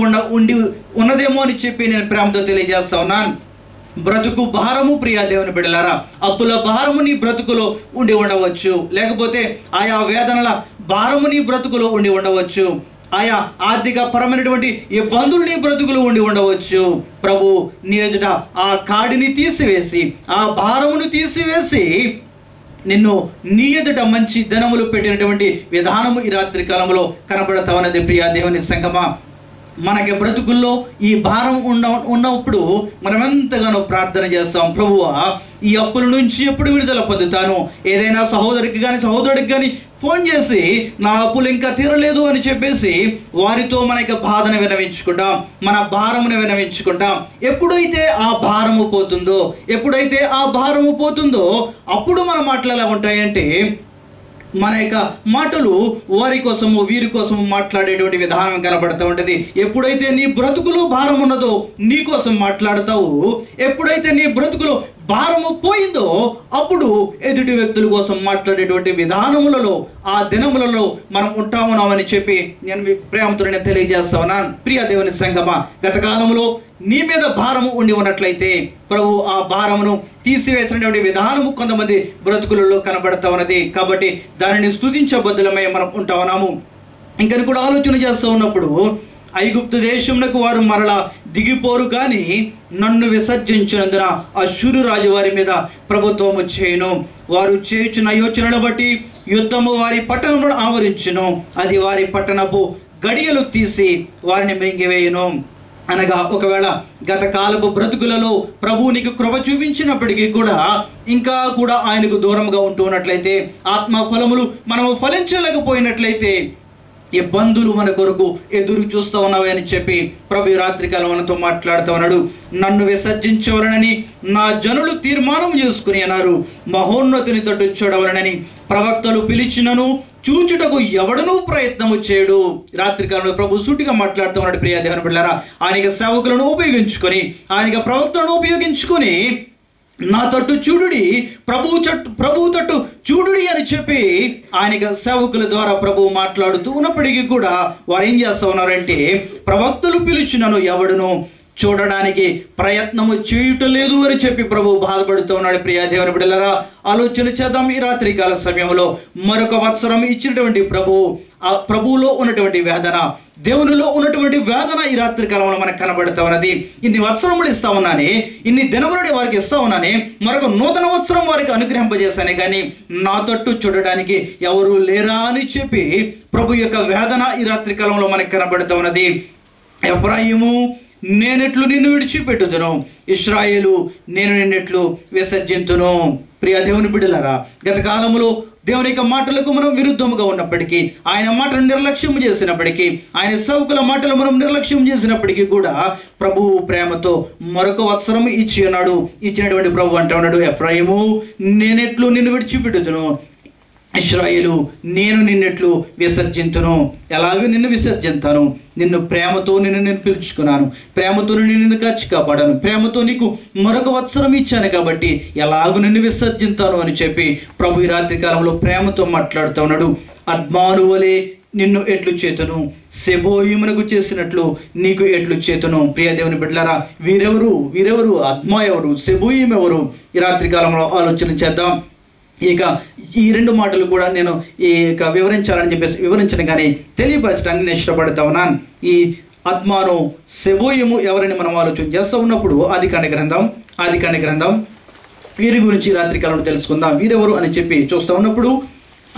ఉన్నదేమో అని చెప్పి నేను ప్రేమతో తెలియజేస్తా ఉన్నాను. బ్రతుకు భారము, ప్రియా దేవుని బిడ్డలారా, అప్పుల భారము నీ బ్రతుకులో ఉండి ఉండవచ్చు, లేకపోతే ఆయా వేదనల భారము నీ బ్రతుకులో ఉండి ఉండవచ్చు, ఆయా ఆర్థిక పరమైనటువంటి ఇబ్బందులు నీ బ్రతుకులు ఉండి ఉండవచ్చు. ప్రభు నీ ఎదుట ఆ కాడిని తీసివేసి, ఆ భారమును తీసివేసి నిన్ను నీ ఎదుట మంచి ధనములు పెట్టినటువంటి విధానము ఈ రాత్రి కాలంలో కనబడతా ఉన్నది. ప్రియా దేవుని సంగమా, మనకి బ్రతుకుల్లో ఈ భారం ఉన్నప్పుడు మనం ఎంతగానో ప్రార్థన చేస్తాం, ప్రభువా ఈ అప్పుల నుంచి ఎప్పుడు విడుదల పొందుతాను. ఏదైనా సహోదరికి కానీ సహోదరుడికి కానీ ఫోన్ చేసి నా అప్పులు ఇంకా తీరలేదు అని చెప్పేసి వారితో మన యొక్క బాధను వినవించుకుంటాం, మన భారమును వినవించుకుంటాం. ఎప్పుడైతే ఆ భారము పోతుందో అప్పుడు మన మాటలు ఎలా ఉంటాయంటే, మన యొక్క మాటలు వారి కోసము వీరి కోసము మాట్లాడేటువంటి విధానం కనబడుతూ ఉంటుంది. ఎప్పుడైతే నీ బ్రతుకులో భారం ఉన్నదో నీ కోసం మాట్లాడతావు, ఎప్పుడైతే నీ బ్రతుకులో భారము పోయిందో అప్పుడు ఎదుటి వ్యక్తుల కోసం మాట్లాడేటువంటి విధానములలో ఆ దినములలో మనం ఉంటామున్నామని చెప్పి నేను మీ ప్రేమతో తెలియజేస్తా ఉన్నాను. ప్రియ దేవుని సంగమా, గత కాలంలో నీ మీద భారము ఉండి ఉన్నట్లయితే ప్రభు ఆ భారమును తీసివేసినటువంటి విధానము కొంతమంది బ్రతుకులలో కనబడతా ఉన్నది. కాబట్టి దానిని స్తుతించబద్దులమై మనం ఉంటా ఉన్నాము. ఇంకని కూడా ఆలోచన చేస్తూ ఉన్నప్పుడు, ఐగుప్తు దేశమునకు వారు మరలా దిగిపోరు కానీ నన్ను విసర్జించినందున అశ్షూరు రాజు వారి మీద ప్రభుత్వము చేయను. వారు చేయుచున్న యోచనను బట్టి యుద్ధము వారి పట్టణమును ఆవరించును, అది వారి పట్టణపు గడియలు తీసి వారిని మింగివేయును. అనగా ఒకవేళ గత కాలపు బ్రతుకులలో ప్రభువు నీకు కృప చూపించినప్పటికీ కూడా ఇంకా కూడా ఆయనకు దూరంగా ఉంటూ ఉన్నట్లయితే, ఆత్మ ఫలములు మనము ఫలించలేకపోయినట్లయితే ఇబ్బందులు మన కొరకు ఎదురు చూస్తూ ఉన్నావే అని చెప్పి ప్రభు రాత్రికాలం మనతో మాట్లాడుతూ ఉన్నాడు. నన్ను విసర్జించవలనని నా జనులు తీర్మానం చేసుకుని అన్నారు, మహోన్నతుని తట్టు చూడవలనని ప్రవక్తలు పిలిచినను చూచుటకు ఎవడనూ ప్రయత్నము చేయడు. రాత్రికాలంలో ప్రభు సూటిగా మాట్లాడుతూ ఉన్నాడు. ప్రియా దేవుని బిడ్డలారా, ఆయనకి సేవకులను ఉపయోగించుకొని, ఆయనకి ప్రవక్తలను ఉపయోగించుకొని నా తట్టు చూడుడి, ప్రభు తట్టు చూడుడి అని చెప్పి ఆయనకి సేవకుల ద్వారా ప్రభువు మాట్లాడుతూ ఉన్నప్పటికీ కూడా వారు ఏం చేస్తూ ఉన్నారంటే, ప్రవక్తలు పిలిచినను ఎవడును చూడడానికి ప్రయత్నము చేయటలేదు అని చెప్పి ప్రభు బాధపడుతూ ఉన్నాడు. ప్రియా దేవుని బిడ్డలారా, ఆలోచన చేద్దాం. ఈ రాత్రికాల సమయంలో మరొక వత్సరం ఇచ్చినటువంటి ఆ ప్రభువులో ఉన్నటువంటి వేదన, దేవునిలో ఉన్నటువంటి వేదన ఈ రాత్రి కాలంలో మనకు కనబడుతూ ఉన్నది. ఇన్ని వత్సరములు ఇస్తా ఉన్నానే, ఇన్ని దినములని వారికి ఇస్తా ఉన్నానే, మరొక నూతన వత్సరం వారికి అనుగ్రహింపజేశానే కానీ నా తట్టు చూడడానికి ఎవరు లేరా అని చెప్పి ప్రభు యొక్క వేదన ఈ రాత్రి కాలంలో మనకు కనబడుతూ ఉన్నది. ఎఫ్రాయిము, నేనెట్లు నిన్ను విడిచిపెట్టుదును, ఇశ్రాయేలు, నేను నిన్నెట్లు విసర్జింతును. ప్రియ దేవుని బిడ్డలారా, గత కాలంలో దేవుని యొక్క మాటలకు మనం విరుద్ధముగా ఉన్నప్పటికీ, ఆయన మాటను నిర్లక్ష్యం చేసినప్పటికీ, ఆయన సేవకుల మాటలు మనం నిర్లక్ష్యం చేసినప్పటికీ కూడా ప్రభువు ప్రేమతో మరొక వత్సరం ఇచ్చినటువంటి ప్రభు అంటూ ఉన్నాడు, ఎఫ్రాయిము, నేనెట్లు నిన్ను విడిచిపెట్టుదును, ఇశ్రాయేలు, నేను నిన్నెట్లు విసర్జింతును. ఎలాగో నిన్ను విసర్జింతాను, నిన్ను ప్రేమతో నేను పిలుచుకున్నాను, ప్రేమతో నిన్ను కాచి కాపాడాను, ప్రేమతో నీకు మరొక వత్సరం ఇచ్చాను కాబట్టి ఎలాగో నిన్ను విసర్జింతాను అని చెప్పి ప్రభు ఈ రాత్రి కాలంలో ప్రేమతో మాట్లాడుతూ ఉన్నాడు. అద్మాను వలె నిన్ను ఎట్లు చేతును, సెబోయిమునకు చేసినట్లు నీకు ఎట్లు చేతును. ప్రియ దేవుని బిడ్డలారా, వీరెవరు అద్మా ఎవరు, సెబోయిం ఎవరు? ఈ రాత్రి కాలంలో ఆలోచన చేద్దాం. ఇక ఈ రెండు మాటలు కూడా నేను వివరించను కానీ తెలియపరచడానికి నేను ఇష్టపడతా ఉన్నాను. ఈ అద్మాను సెబోయిము ఎవరని మనం ఆలోచన చేస్తూ ఉన్నప్పుడు ఆదికాండ గ్రంథం వీరి గురించి రాత్రి కాలంలో తెలుసుకుందాం. వీరెవరు అని చెప్పి చూస్తూ ఉన్నప్పుడు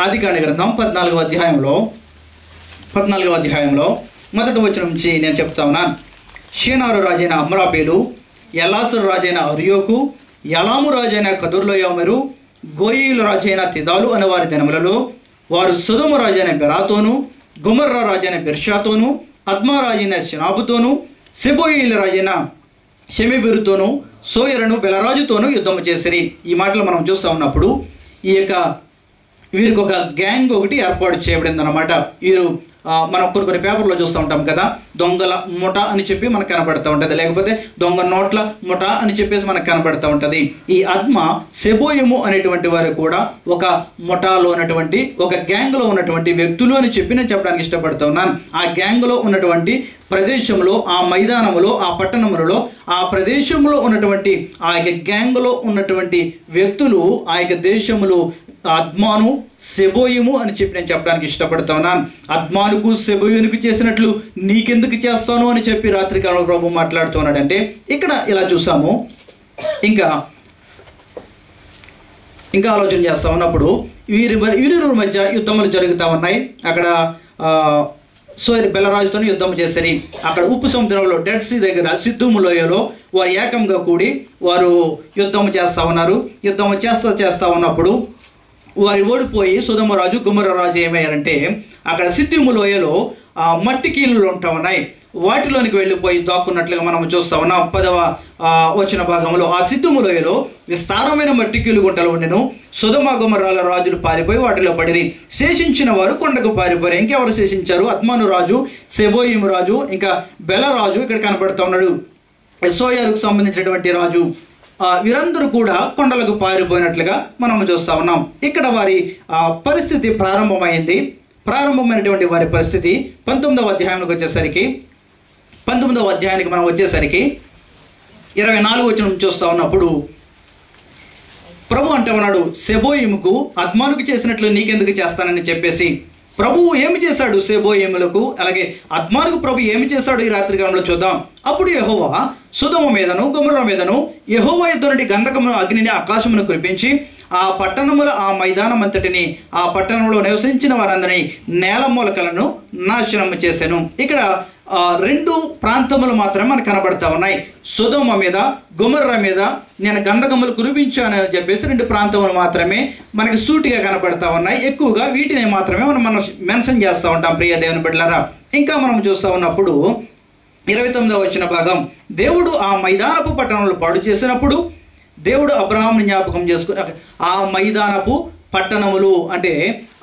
ఆదికాండ గ్రంథం 14వ అధ్యాయంలో మొదటి వచనం నుంచి నేను చెప్తా ఉన్నాను. షేనారు రాజైన అమ్రాబేలు, ఎలాసరు రాజైన అర్యోకు, యలాము రాజైన కదుర్లోయోమెరు, గోయిలు రాజైన తిదాలు అనే వారి దినములలో వారు సొదొమ రాజైన బెరాతోను, గొమర్రా రాజైన బెర్షాతోను, అద్మా రాజైన షినాబుతోను, సెబోయిల రాజైన షెమెబెరుతోను, సోయరను బెలరాజుతోను యుద్ధము చేసిరి. ఈ మాటలు మనం చూస్తూ ఉన్నప్పుడు వీరికి ఒక గ్యాంగ్ ఒకటి ఏర్పాటు చేయబడింది అన్నమాట. వీరు మనం కొన్ని పేపర్లో చూస్తూ ఉంటాం కదా, దొంగల ముఠ అని చెప్పి మనకు కనబడుతూ ఉంటుంది, లేకపోతే దొంగ నోట్ల ముఠ అని చెప్పేసి మనకు కనబడుతూ ఉంటుంది. ఈ అద్మ సెబోయిము అనేటువంటి వారు కూడా ఒక ముఠాలో ఉన్నటువంటి, ఒక గ్యాంగ్లో ఉన్నటువంటి వ్యక్తులు అని చెప్పి నేను చెప్పడానికి ఇష్టపడుతూ ఉన్నాను. ఆ గ్యాంగ్లో ఉన్నటువంటి ప్రదేశంలో, ఆ మైదానంలో, ఆ పట్టణములలో, ఆ ప్రదేశంలో ఉన్నటువంటి ఆ యొక్క గ్యాంగ్లో ఉన్నటువంటి వ్యక్తులు, ఆ యొక్క దేశములు అద్మాను సెబోయిము అని చెప్పి నేను చెప్పడానికి ఇష్టపడుతూ ఉన్నాను. అద్మానుకు సెబోయినుకు చేసినట్లు నీకెందుకు చేస్తాను అని చెప్పి రాత్రికాలంలో ప్రభు మాట్లాడుతూ ఉన్నాడంటే ఇక్కడ ఇలా చూసాము. ఇంకా ఆలోచన చేస్తా ఉన్నప్పుడు వీరిరువురి మధ్య యుద్ధములు జరుగుతూ ఉన్నాయి. అక్కడ బెలరాజుతో యుద్ధం చేసరి అక్కడ ఉప్పు సముద్రంలో డెడ్ సీ దగ్గర సిద్ధుము లోయలో వారు ఏకంగా కూడి వారు యుద్ధం చేస్తూ ఉన్నారు. యుద్ధం చేస్తా ఉన్నప్పుడు వారు ఓడిపోయి సొదొమ రాజు గొమొర్రా రాజు ఏమయ్యారంటే అక్కడ సిద్ధుము లోయలో మట్టి కీళ్ళు ఉంటా ఉన్నాయి, వాటిలోనికి వెళ్ళిపోయి దాక్కున్నట్లుగా మనం చూస్తా ఉన్నాం. 10వ వచన భాగంలో ఆ సిద్ధుము లోయలో విస్తారమైన మట్టి కీలు గుంటలు ఉండెను. సొదొమ గొమొర్రాల రాజులు పారిపోయి వాటిలో పడిరి. శేషించిన వారు కొండకు పారిపోయారు. ఇంకెవరు శేషించారు? అద్మాను రాజు, సెబోయిము రాజు, ఇంకా బెలరాజు ఇక్కడ కనపడుతూ ఉన్నాడు, సోయరుకు సంబంధించినటువంటి రాజు. వీరందరూ కూడా కొండలకు పారిపోయినట్లుగా మనం చూస్తా ఉన్నాం. ఇక్కడ వారి పరిస్థితి ప్రారంభమైనటువంటి వారి పరిస్థితి 19వ అధ్యాయానికి వచ్చేసరికి 19వ అధ్యాయానికి మనం వచ్చేసరికి 24 వచనం చూస్తా ఉన్నప్పుడు ప్రభు అంటే ఉన్నాడు, సెబోయిముకు అద్మానుకు చేసినట్లు నీకెందుకు చేస్తానని చెప్పేసి. ప్రభువు ఏమి చేశాడు సెబోయిములకు, అలాగే అద్మానుకు ప్రభు ఏమి చేశాడు ఈ రాత్రికాలంలో చూద్దాం. అప్పుడు యెహోవా సొదొమ మీదను గొమొర్రా మీదను యెహోవా యుద్ధ నుండి గంధకమును అగ్నిని ఆకాశమును కురిపించి ఆ పట్టణముల ఆ మైదానం అంతటిని, ఆ పట్టణంలో నివసించిన వారందరినీ నేల మూలకలను నాశనము చేశాను. ఇక్కడ 2 ప్రాంతములు మాత్రమే మనకు కనబడతా ఉన్నాయి. సొదొమ మీద గొమొర్రా మీద నేను గంధకములు కురిపించానని చెప్పేసి 2 ప్రాంతములు మాత్రమే మనకి సూటిగా కనబడతా ఉన్నాయి. ఎక్కువగా వీటిని మాత్రమే మనం మెన్షన్ చేస్తూ ఉంటాం ప్రియ దేవుని బిడ్డలారా. ఇంకా మనం చూస్తూ ఉన్నప్పుడు 29వ వచన భాగం, దేవుడు ఆ మైదానపు పట్టణంలో పాడు చేసినప్పుడు దేవుడు అబ్రహాముని జ్ఞాపకం చేసుకుని ఆ మైదానపు పట్టణములు అంటే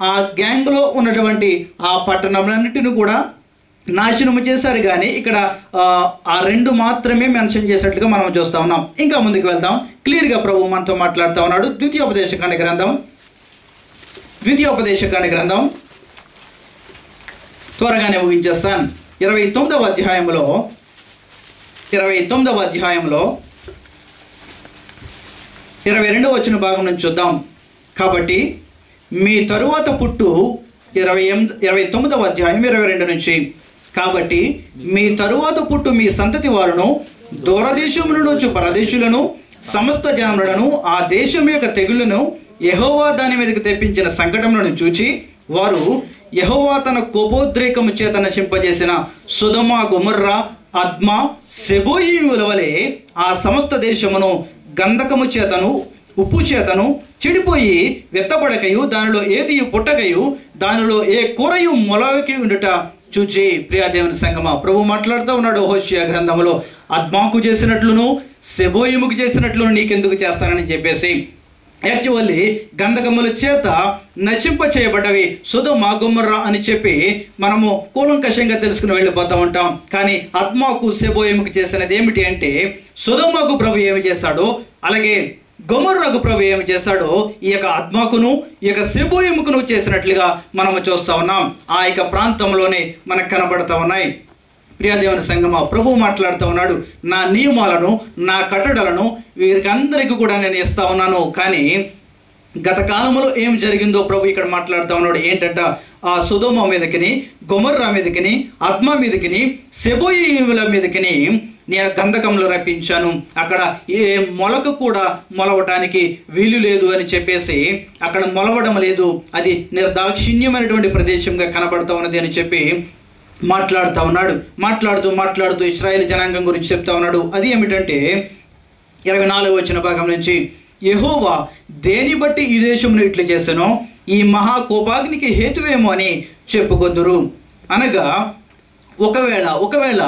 ఆ గ్యాంగ్లో ఉన్నటువంటి ఆ పట్టణములన్నిటిని కూడా నాశనము చేశారు. కానీ ఇక్కడ ఆ 2 మాత్రమే మెన్షన్ చేసినట్లుగా మనం చూస్తూ ఉన్నాం. ఇంకా ముందుకు వెళ్దాం. క్లియర్గా ప్రభు మనతో మాట్లాడుతూ ఉన్నాడు. ద్వితీయోపదేశకాండ గ్రంథం త్వరగానే ముగించేస్తాను. 29వ అధ్యాయంలో 22వ వచన భాగం నుంచి చూద్దాం. కాబట్టి మీ తరువాత పుట్టు 29వ అధ్యాయం 22 నుంచి, కాబట్టి మీ తరువాత పుట్టు మీ సంతతి వారును దూరదేశముల నుంచి పరదేశులను సమస్త జనములను ఆ దేశం యొక్క తెగుళ్లను యెహోవా దాని మీదకి తెప్పించిన సంకటములను చూచి వారు యెహోవా తన కోపోద్రేకము చేత నశింపజేసిన సొదొమ గొమొర్రా అద్మా సెబోయిముల వలె ఆ సమస్త దేశమును గంధకము చేతను ఉప్పు చేతను చెడిపోయి వెత్తబడకయు దానిలో ఏది పుట్టకయు దానిలో ఏ కూరయు మొలకి ఉండుట చూచి. ప్రియాదేవుని సంగమా, ప్రభు మాట్లాడుతూ ఉన్నాడు హోషేయ గ్రంథంలో, అద్మాకు చేసినట్లును సెబోయిముకు చేసినట్లును నీకెందుకు చేస్తానని చెప్పేసి. యాక్చువల్లీ గంధకముల చేత నశింప చేయబడ్డవి సొదొమ గొమొర్రా అని చెప్పి మనము కూలంకషంగా తెలుసుకుని వెళ్ళిపోతూ ఉంటాం. కానీ అద్మాకు సెబోయిముకు చేసినది ఏమిటి అంటే, సొదొమకు ప్రభు ఏమి చేశాడో అలాగే గొమొర్రాకు ప్రభు ఏమి చేశాడో ఈ యొక్క అద్మాకును ఈ యొక్క సెబోయిముకును చేసినట్లుగా మనము చూస్తూ ఉన్నాం. ఆ యొక్క ప్రాంతంలోనే మనకు కనబడుతూ ఉన్నాయి. ప్రియదేవుని సంగమా, ప్రభు మాట్లాడుతూ ఉన్నాడు, నా నియమాలను నా కట్టడలను వీరికి అందరికీ కూడా నేను ఇస్తా ఉన్నాను. కానీ గత కాలంలో ఏం జరిగిందో ప్రభు ఇక్కడ మాట్లాడుతూ ఉన్నాడు. ఏంటంట, ఆ సొదొమ మీదకిని గొమొర్రా మీదకిని అద్మా మీదకిని సెబోయిముల మీదకిని నేను గంధకములు రప్పించాను. అక్కడ ఏ మొలకు కూడా మొలవటానికి వీలు లేదు అని చెప్పేసి, అక్కడ మొలవడం లేదు, అది నిర్దాక్షిణ్యమైనటువంటి ప్రదేశంగా కనబడుతూ ఉన్నది అని చెప్పి మాట్లాడుతూ ఉన్నాడు. మాట్లాడుతూ ఇశ్రాయేలు జనాంగం గురించి చెప్తా ఉన్నాడు. అది ఏమిటంటే 24వ వచన భాగం నుంచి, యెహోవా దేని బట్టి ఈ దేశమును ఇట్లు చేశానో ఈ మహాకోపాగ్నికి హేతువేమో అని చెప్పుకొందురు. అనగా ఒకవేళ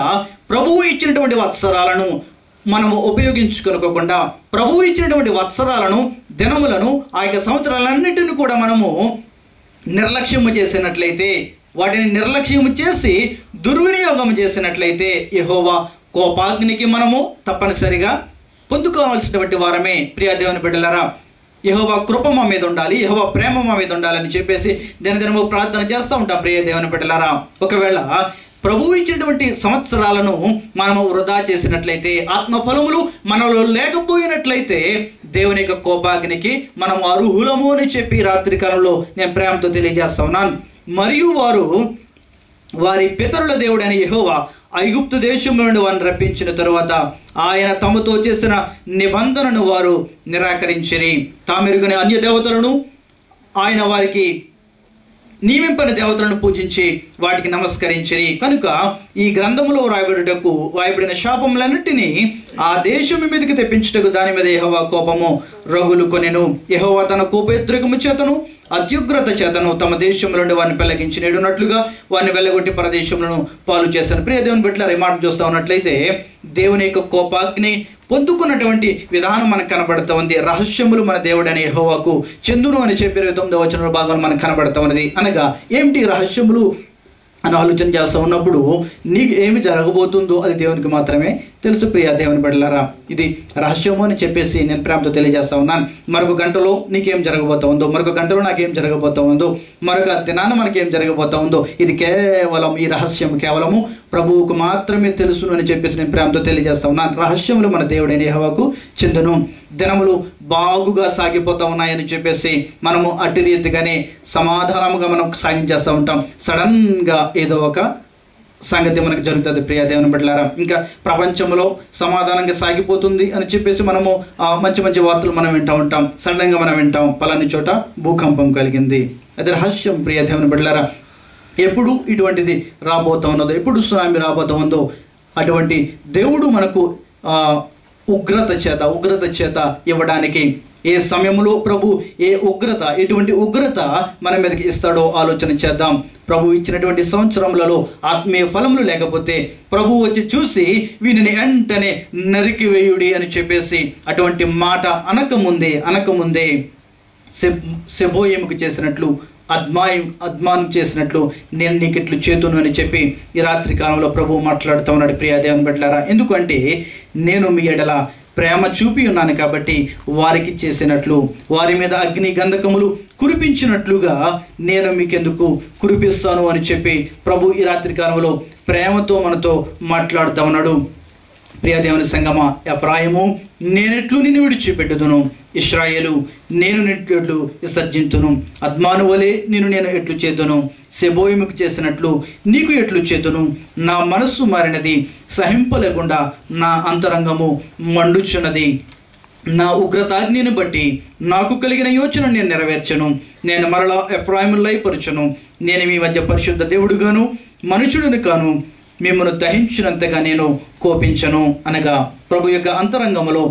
ప్రభువు ఇచ్చినటువంటి వత్సరాలను మనము ఉపయోగించుకోకుండా, ప్రభువు ఇచ్చినటువంటి వత్సరాలను దినములను ఆ యొక్క సంవత్సరాలన్నిటిని కూడా మనము నిర్లక్ష్యము చేసినట్లయితే, వాటిని నిర్లక్ష్యం చేసి దుర్వినియోగం చేసినట్లయితే యెహోవా కోపాగ్నికి మనము తప్పనిసరిగా పొందుకోవాల్సినటువంటి వారమే. ప్రియ దేవుని బిడ్డలారా, యెహోవా కృప మా మీద ఉండాలి, యెహోవా ప్రేమ మా మీద ఉండాలని చెప్పేసి దినదినము ప్రార్థన చేస్తూ ఉంటాం. ప్రియ దేవుని బిడ్డలారా, ఒకవేళ ప్రభువు ఇచ్చినటువంటి సంవత్సరాలను మనము వృధా చేసినట్లయితే, ఆత్మఫలములు మనలో లేకపోయినట్లయితే దేవుని యొక్క కోపాగ్నికి మనం అర్హులము అని చెప్పి రాత్రి కాలంలో నేను ప్రేమతో తెలియజేస్తా ఉన్నాను. మరియు వారి పితరుల దేవుడైన యెహోవా ఐగుప్తు దేశంలో నుండి వారిని రప్పించిన తరువాత ఆయన తమతో చేసిన నిబంధనను వారు నిరాకరించిరి. తామెరుగని అన్య దేవతలను, ఆయన వారికి నియమింపని దేవతలను పూజించి వాటికి నమస్కరించిరి. కనుక ఈ గ్రంథములో రాయబడిన శాపములన్నిటినీ ఆ దేశము మీదకి తెప్పించుటకు దాని మీద యెహోవా కోపము రగులు కొనెను. యెహోవా తన కోపోద్రేకము చేతను అత్యుగ్రత చేతను తమ దేశంలో నుండి వారిని పెళ్లగించి నేడున్నట్లుగా వారిని వెళ్ళగొట్టి పరదేశంలో పాలు చేశాను. ప్రియ దేవుని బిడ్డలారా, ఈ మాట చూస్తూ ఉన్నట్లయితే దేవుని యొక్క కోపాగ్ని పొందుకున్నటువంటి విధానం మనకు కనబడుతూ ఉంది. రహస్యములు మన దేవుడైన యెహోవాకు చెందును అని చెప్పి 29వ వచన భాగంలో మనకు కనబడుతూ ఉన్నది. అనగా ఏమిటి రహస్యములు అని ఆలోచన చేస్తూ ఉన్నప్పుడు నీకు ఏమి జరగబోతుందో అది దేవునికి మాత్రమే తెలుసు. ప్రియ దేవుని బిడ్డలారా, ఇది రహస్యము అని చెప్పేసి నేను ప్రేమతో తెలియజేస్తా ఉన్నాను. మరొక గంటలో నీకేం జరగబోతా ఉందో, మరొక గంటలో నాకేం జరగబోతా ఉందో, మరొక దినాన మనకేం జరగబోతా ఉందో, ఇది కేవలం ఈ రహస్యం కేవలము ప్రభువుకు మాత్రమే తెలుసును అని చెప్పేసి నేను ప్రేమతో తెలియజేస్తా ఉన్నాను. రహస్యములు మన దేవుడైన యెహోవాకు చెందును. దినములు బాగుగా సాగిపోతా ఉన్నాయని చెప్పేసి మనము అట్టి రీతిగానే సమాధానముగా మనం సాగించేస్తూ ఉంటాం. సడన్గా ఏదో ఒక సంగతి మనకు జరుగుతుంది. ప్రియ దేవుని బిడ్డలారా, ఇంకా ప్రపంచంలో సమాధానంగా సాగిపోతుంది అని చెప్పేసి మనము మంచి మంచి వార్తలు మనం వింటూ ఉంటాం. సడన్గా మనం వింటాం పలాని చోట భూకంపం కలిగింది. అది రహస్యం. ప్రియ దేవుని బిడ్డలారా, ఎప్పుడు ఇటువంటిది రాబోతా ఉన్నదో, ఎప్పుడు సునామీ రాబోతా ఉందో అటువంటి దేవుడు మనకు ఉగ్రత చేత ఇవ్వడానికి ఏ సమయంలో ప్రభు ఎటువంటి ఉగ్రత మన మీదకి ఇస్తాడో ఆలోచన చేద్దాం. ప్రభు ఇచ్చినటువంటి సంవత్సరములలో ఆత్మీయ ఫలములు లేకపోతే ప్రభు వచ్చి చూసి వీనిని వెంటనే నరికివేయుడి అని చెప్పేసి అటువంటి మాట అనకముందే సెబోయముకు చేసినట్లు, అద్మాను చేసినట్లు నేను నీకు ఇట్లు చేతును అని చెప్పి ఈ రాత్రి కాలంలో ప్రభు మాట్లాడుతూ ఉన్నాడు. ప్రియ దేవుని బిడ్డలారా, ఎందుకంటే నేను మీ ఎడల ప్రేమ చూపి ఉన్నాను కాబట్టి వారికి చేసినట్లు, వారి మీద అగ్ని గంధకములు కురిపించినట్లుగా నేను మీకెందుకు కురిపిస్తాను అని చెప్పి ప్రభు ఈ రాత్రి కాలంలో ప్రేమతో మనతో మాట్లాడుతూ ఉన్నాడు. ప్రియ దేవుని సంగమా, ఎఫ్రాయిము నేనెట్లు నిన్ను విడిచిపెట్టుదును, ఇశ్రాయేలు నేను నిన్నెట్లు విసర్జింతును, అద్మాను వలె నేను ఎట్లు చేతును, సెబోయిముకు చేసినట్లు నీకు ఎట్లు చేతును. నా మనస్సు మారినది, సహింపలేకుండా నా అంతరంగము మండుచున్నది. నా ఉగ్రతాగ్నిని బట్టి నాకు కలిగిన యోచన నేను నెరవేర్చను. నేను మరలా ఎఫ్రాయిమును లయపరచును. నేను మీ మధ్య పరిశుద్ధ దేవుడుగాను మనుషుడిని కాను. మిమ్మను దహించినంతగా నేను కోపించను. అనగా ప్రభు యొక్క అంతరంగములో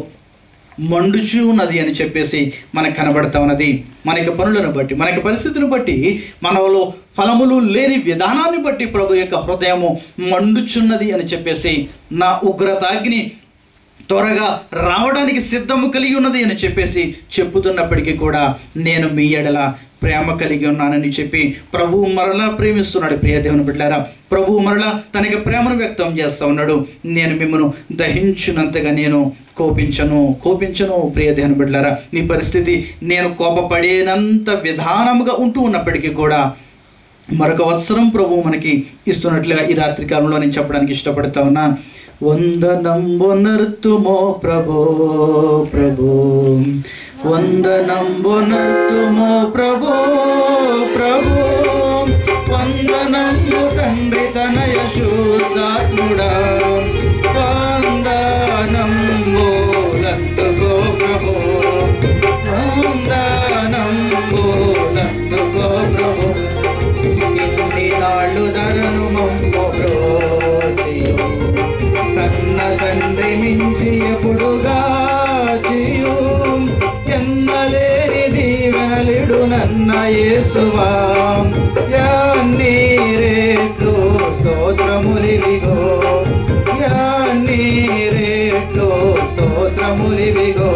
మండుచు ఉన్నది అని చెప్పేసి మనకు కనబడతా ఉన్నది. మన యొక్క పనులను బట్టి, మన యొక్క పరిస్థితిని బట్టి, మనలో ఫలములు లేని విధానాన్ని బట్టి ప్రభు యొక్క హృదయము మండుచున్నది అని చెప్పేసి, నా ఉగ్రతాగ్ని త్వరగా రావడానికి సిద్ధము కలిగి ఉన్నది అని చెప్పేసి చెప్పుతున్నప్పటికీ కూడా నేను మీ ఎడల ప్రేమ కలిగి ఉన్నానని చెప్పి ప్రభువు మరలా ప్రేమిస్తున్నాడు. ప్రియ దేవుని బిడ్డలారా, ప్రభువు మరలా తనకి ప్రేమను వ్యక్తం చేస్తూ ఉన్నాడు. నేను మిమ్మల్ని దహించినంతగా నేను కోపించను. ప్రియ దేవుని బిడ్డలారా, నీ పరిస్థితి నేను కోపపడేనంత విధానముగా ఉంటూ ఉన్నప్పటికీ కూడా మరొక వత్సరం ప్రభువు మనకి ఇస్తున్నట్లుగా ఈ రాత్రి కాలంలో నేను చెప్పడానికి ఇష్టపడతా ఉన్నా. వందనంబొనర్తుమో ప్రభో వందనంబొనర్తుమో ప్రభో వందనంబు తండ్రి తనయ శుద్ధాత్ముడా, వందనంబోలంతుకో ప్రభో, వందనంబోలంతుకో ప్రభో. ఇన్ని నాళ్ళు ధరను మమ్మో బ్రోచియు, కన్న తండ్రి మించి ఎప్పుడుగా చేయు, ఎన్నలేని దీవెనలిడు నన్న యేసువా. యాన్నీరేట్లు స్తోత్రములివిగో, యాన్నీరేట్లు స్తోత్రములివిగో.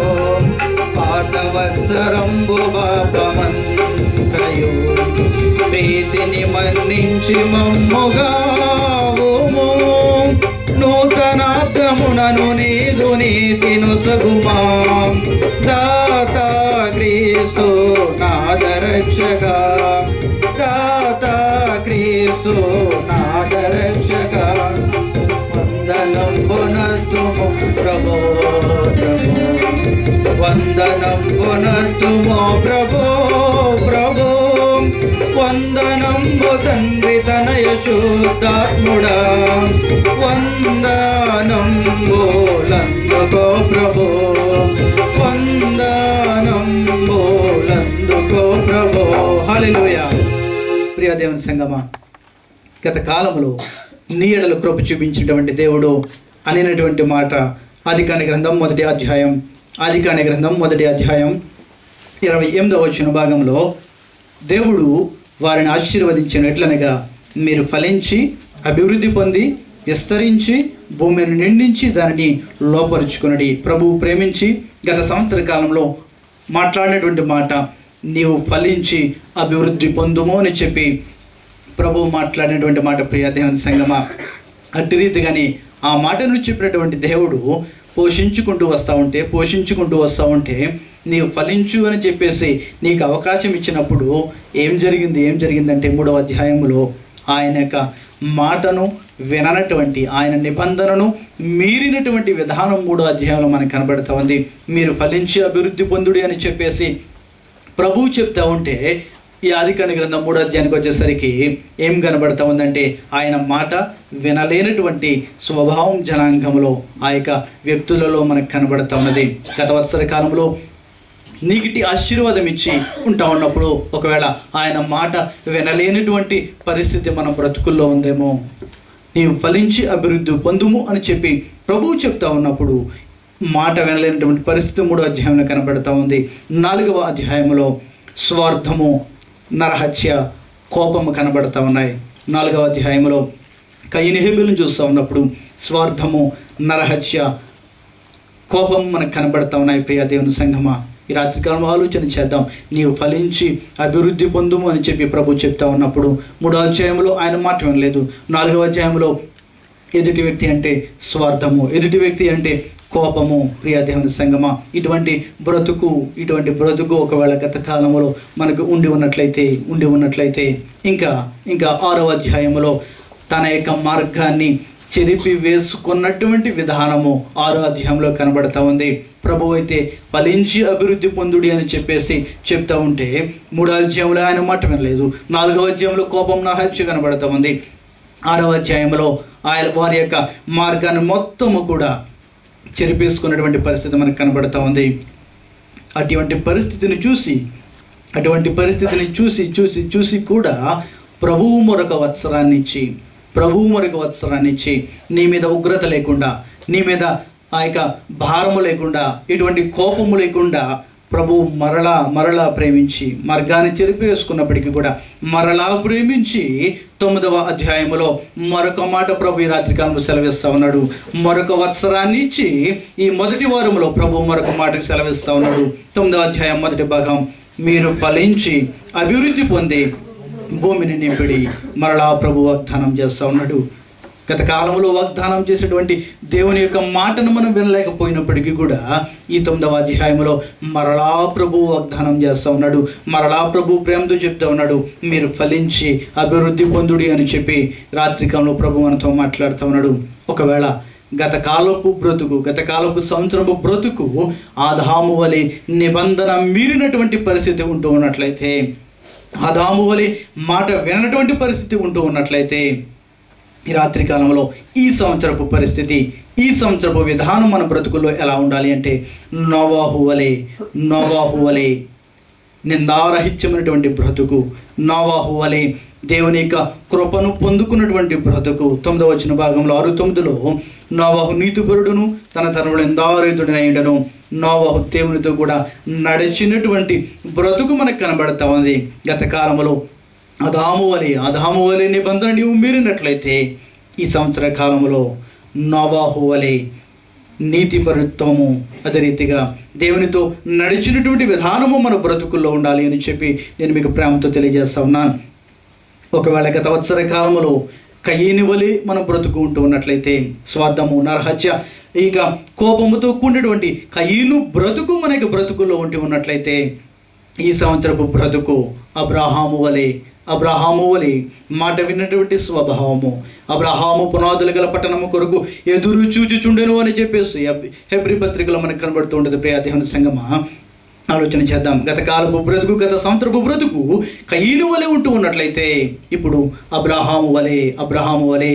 పాత వత్సరంబు పాపమంతయు ప్రీతి నీతిని మన్నించి మమ్ముగావుము, నూతనాబ్దమునను నీదు నీతి నొసగుమా. దాత క్రీస్తు నాదరక్షక, దాత క్రీస్తు నాదరక్షక, వందనం పునర్తుము ప్రభో ప్రభో, వందనం పునర్తుము ప్రభో ప్రభో, వందనంబు తండ్రి తనయ శుద్ధాత్ముడా, వందనంబులందుకో ప్రభో, వందనంబులందుకో ప్రభో. హల్లెలూయా. ప్రియ దేవుని సంగమా, గత కాలంలో నీ ఎడల కృప చూపించినటువంటి దేవుడు అనేటువంటి మాట ఆదికాండ గ్రంథం 1వ అధ్యాయం, ఆదికాండ గ్రంథం 1వ అధ్యాయం 28వ వచన భాగంలో దేవుడు వారిని ఆశీర్వదించినట్లనగా, మీరు ఫలించి అభివృద్ధి పొంది విస్తరించి భూమిని నిండించి దానిని లోపరుచుకునడి. ప్రభువు ప్రేమించి గత సంవత్సర కాలంలో మాట్లాడినటువంటి మాట, నీవు ఫలించి అభివృద్ధి పొందుము అని చెప్పి ప్రభువు మాట్లాడినటువంటి మాట. ప్రియ దేవుని సంగమా, అట్టి రీతిగాని ఆ మాటను చెప్పినటువంటి దేవుడు పోషించుకుంటూ వస్తూ ఉంటే నీవు ఫలించు అని చెప్పేసి నీకు అవకాశం ఇచ్చినప్పుడు ఏం జరిగిందంటే 3వ అధ్యాయంలో ఆయన యొక్క మాటను విననటువంటి, ఆయన నిబంధనను మీరినటువంటి విధానం 3వ అధ్యాయంలో మనకు కనబడుతూ ఉంది. మీరు ఫలించి అభివృద్ధి పొందుడి అని చెప్పేసి ప్రభువు చెప్తా ఉంటే, ఈ ఆదికాండ గ్రంథం 3వ అధ్యాయానికి వచ్చేసరికి ఏం కనబడతా ఉందంటే, ఆయన మాట వినలేనటువంటి స్వభావం జనాంగంలో ఆ యొక్క వ్యక్తులలో మనకు కనబడతా ఉన్నది. గత వత్సర కాలంలో నీకిటి ఆశీర్వాదం ఇచ్చి ఉంటా ఉన్నప్పుడు ఒకవేళ ఆయన మాట వినలేనటువంటి పరిస్థితి మన బ్రతుకుల్లో ఉందేమో. నీవు ఫలించి అభివృద్ధి పొందుము అని చెప్పి ప్రభువు చెప్తా ఉన్నప్పుడు మాట వినలేనటువంటి పరిస్థితి 3వ అధ్యాయంలో కనబడతా ఉంది. 4వ అధ్యాయంలో స్వార్థము, నరహత్య, కోపము కనబడతా ఉన్నాయి. 4వ అధ్యాయంలో కయీను హేబెలును చూస్తూ ఉన్నప్పుడు స్వార్థము, నరహత్య, కోపం మనకు కనబడతా ఉన్నాయి. ప్రియ దేవుని సంగమా, ఈ రాత్రికాలం ఆలోచన చేద్దాం. నీవు ఫలించి అభివృద్ధి పొందుము అని చెప్పి ప్రభు చెప్తా ఉన్నప్పుడు 3వ అధ్యాయంలో ఆయన మాట వినలేదు. 4వ అధ్యాయంలో ఎదుటి వ్యక్తి అంటే స్వార్థము, ఎదుటి వ్యక్తి అంటే కోపము. ప్రియ దేవుని సంగమా, ఇటువంటి బ్రతుకు ఒకవేళ గత కాలంలో మనకు ఉండి ఉన్నట్లయితే ఇంకా 6వ అధ్యాయంలో తన యొక్క మార్గాన్ని చెరిపి వేసుకున్నటువంటి విధానము 6వ అధ్యాయంలో కనబడతా ఉంది. ప్రభు అయితే ఫలించి అభివృద్ధి పొందుడి అని చెప్పేసి చెప్తా ఉంటే 3వ అధ్యాయంలో ఆయన మాట వినలేదు. 4వ అధ్యాయంలో కోపం, నరహత్య కనబడతా ఉంది. 6వ అధ్యాయంలో ఆయన వారి యొక్క మార్గాన్ని మొత్తము కూడా చెరిపేసుకున్నటువంటి పరిస్థితి మనకు కనబడతా ఉంది. అటువంటి పరిస్థితిని చూసి కూడా ప్రభువు మరొక వత్సరాన్ని ఇచ్చి నీ మీద ఉగ్రత లేకుండా, నీ మీద ఆ యొక్క భారము లేకుండా, ఎటువంటి కోపము లేకుండా ప్రభువు మరలా ప్రేమించి మార్గాన్ని చెరిపేసుకున్నప్పటికీ కూడా మరలా ప్రేమించి 9వ అధ్యాయంలో మరొక మాట ప్రభు ఈ రాత్రికాలంలో సెలవిస్తూ ఉన్నాడు. మరొక వత్సరాన్ని ఇచ్చి ఈ మొదటి వారంలో ప్రభు మరొక మాటకు సెలవిస్తూ ఉన్నాడు. 9వ అధ్యాయం 1వ భాగం, మీరు ఫలించి అభివృద్ధి పొంది భూమిని నింపిడి. మరలా ప్రభు వాగ్దానం చేస్తూ ఉన్నాడు. గత కాలంలో వాగ్దానం చేసేటువంటి దేవుని యొక్క మాటను మనం వినలేకపోయినప్పటికీ కూడా ఈ 9వ అధ్యాయంలో మరలా ప్రభు వాగ్దానం చేస్తూ ఉన్నాడు. మరలా ప్రభు ప్రేమతో చెప్తా ఉన్నాడు, మీరు ఫలించి అభివృద్ధి పొందుడి అని చెప్పి రాత్రికాలంలో ప్రభు మనతో మాట్లాడుతూ ఉన్నాడు. ఒకవేళ గత కాలపు సంవత్సరపు బ్రతుకు ఆదాము వలె నిబంధన మీరినటువంటి పరిస్థితి ఉంటూ ఉన్నట్లయితే, ఆదాము వలె మాట వినటువంటి పరిస్థితి ఉంటూ ఉన్నట్లయితే, ఈ రాత్రికాలంలో ఈ సంవత్సరపు పరిస్థితి, ఈ సంవత్సరపు విధానం మన బ్రతుకుల్లో ఎలా ఉండాలి అంటే, నోవాహు వలె నిందారహిత్యమైనటువంటి బ్రతుకు, నోవాహు వలె దేవుని యొక్క కృపను పొందుకున్నటువంటి బ్రతుకు. 9వ వచన భాగంలో 6:9లో నోవాహు నీతిపరుడును తన తరములు నిందారహితుడైనను, నోవాహు దేవునితో కూడా నడిచినటువంటి బ్రతుకు మనకు కనబడతా ఉంది. గత కాలంలో ఆదాము వలె నిబంధన నీవు మీరినట్లయితే, ఈ సంవత్సర కాలంలో నోవాహు వలె నీతిపరుత్వము, అదే రీతిగా దేవునితో నడిచినటువంటి విధానము మన బ్రతుకుల్లో ఉండాలి అని చెప్పి నేను మీకు ప్రేమతో తెలియజేస్తా ఉన్నాను. ఒకవేళ గత వత్సర కాలంలో కయీని వలె మనం బ్రతుకుంటూ ఉన్నట్లయితే, స్వార్థము, నరహత్య, ఇక కోపముతో కూడినటువంటి కయీను బ్రతుకు మనకి బ్రతుకుల్లో ఉంటూ ఉన్నట్లయితే, ఈ సంవత్సరపు బ్రతుకు అబ్రహాము వలె మాట విన్నటువంటి స్వభావము, అబ్రహాము పునాదులు గల పట్టణము కొరకు ఎదురు చూచుచుండెను అని చెప్పేసి హెబ్రీ పత్రికలో మనకు కనబడుతూ ఉంటుంది. ప్రియ దేవుని సంగమా, ఆలోచన చేద్దాం. గత కాలపు బ్రతుకు, గత సంవత్సరపు బ్రతుకు కయీను వలె ఉంటూ ఉన్నట్లయితే, ఇప్పుడు అబ్రహాము వలె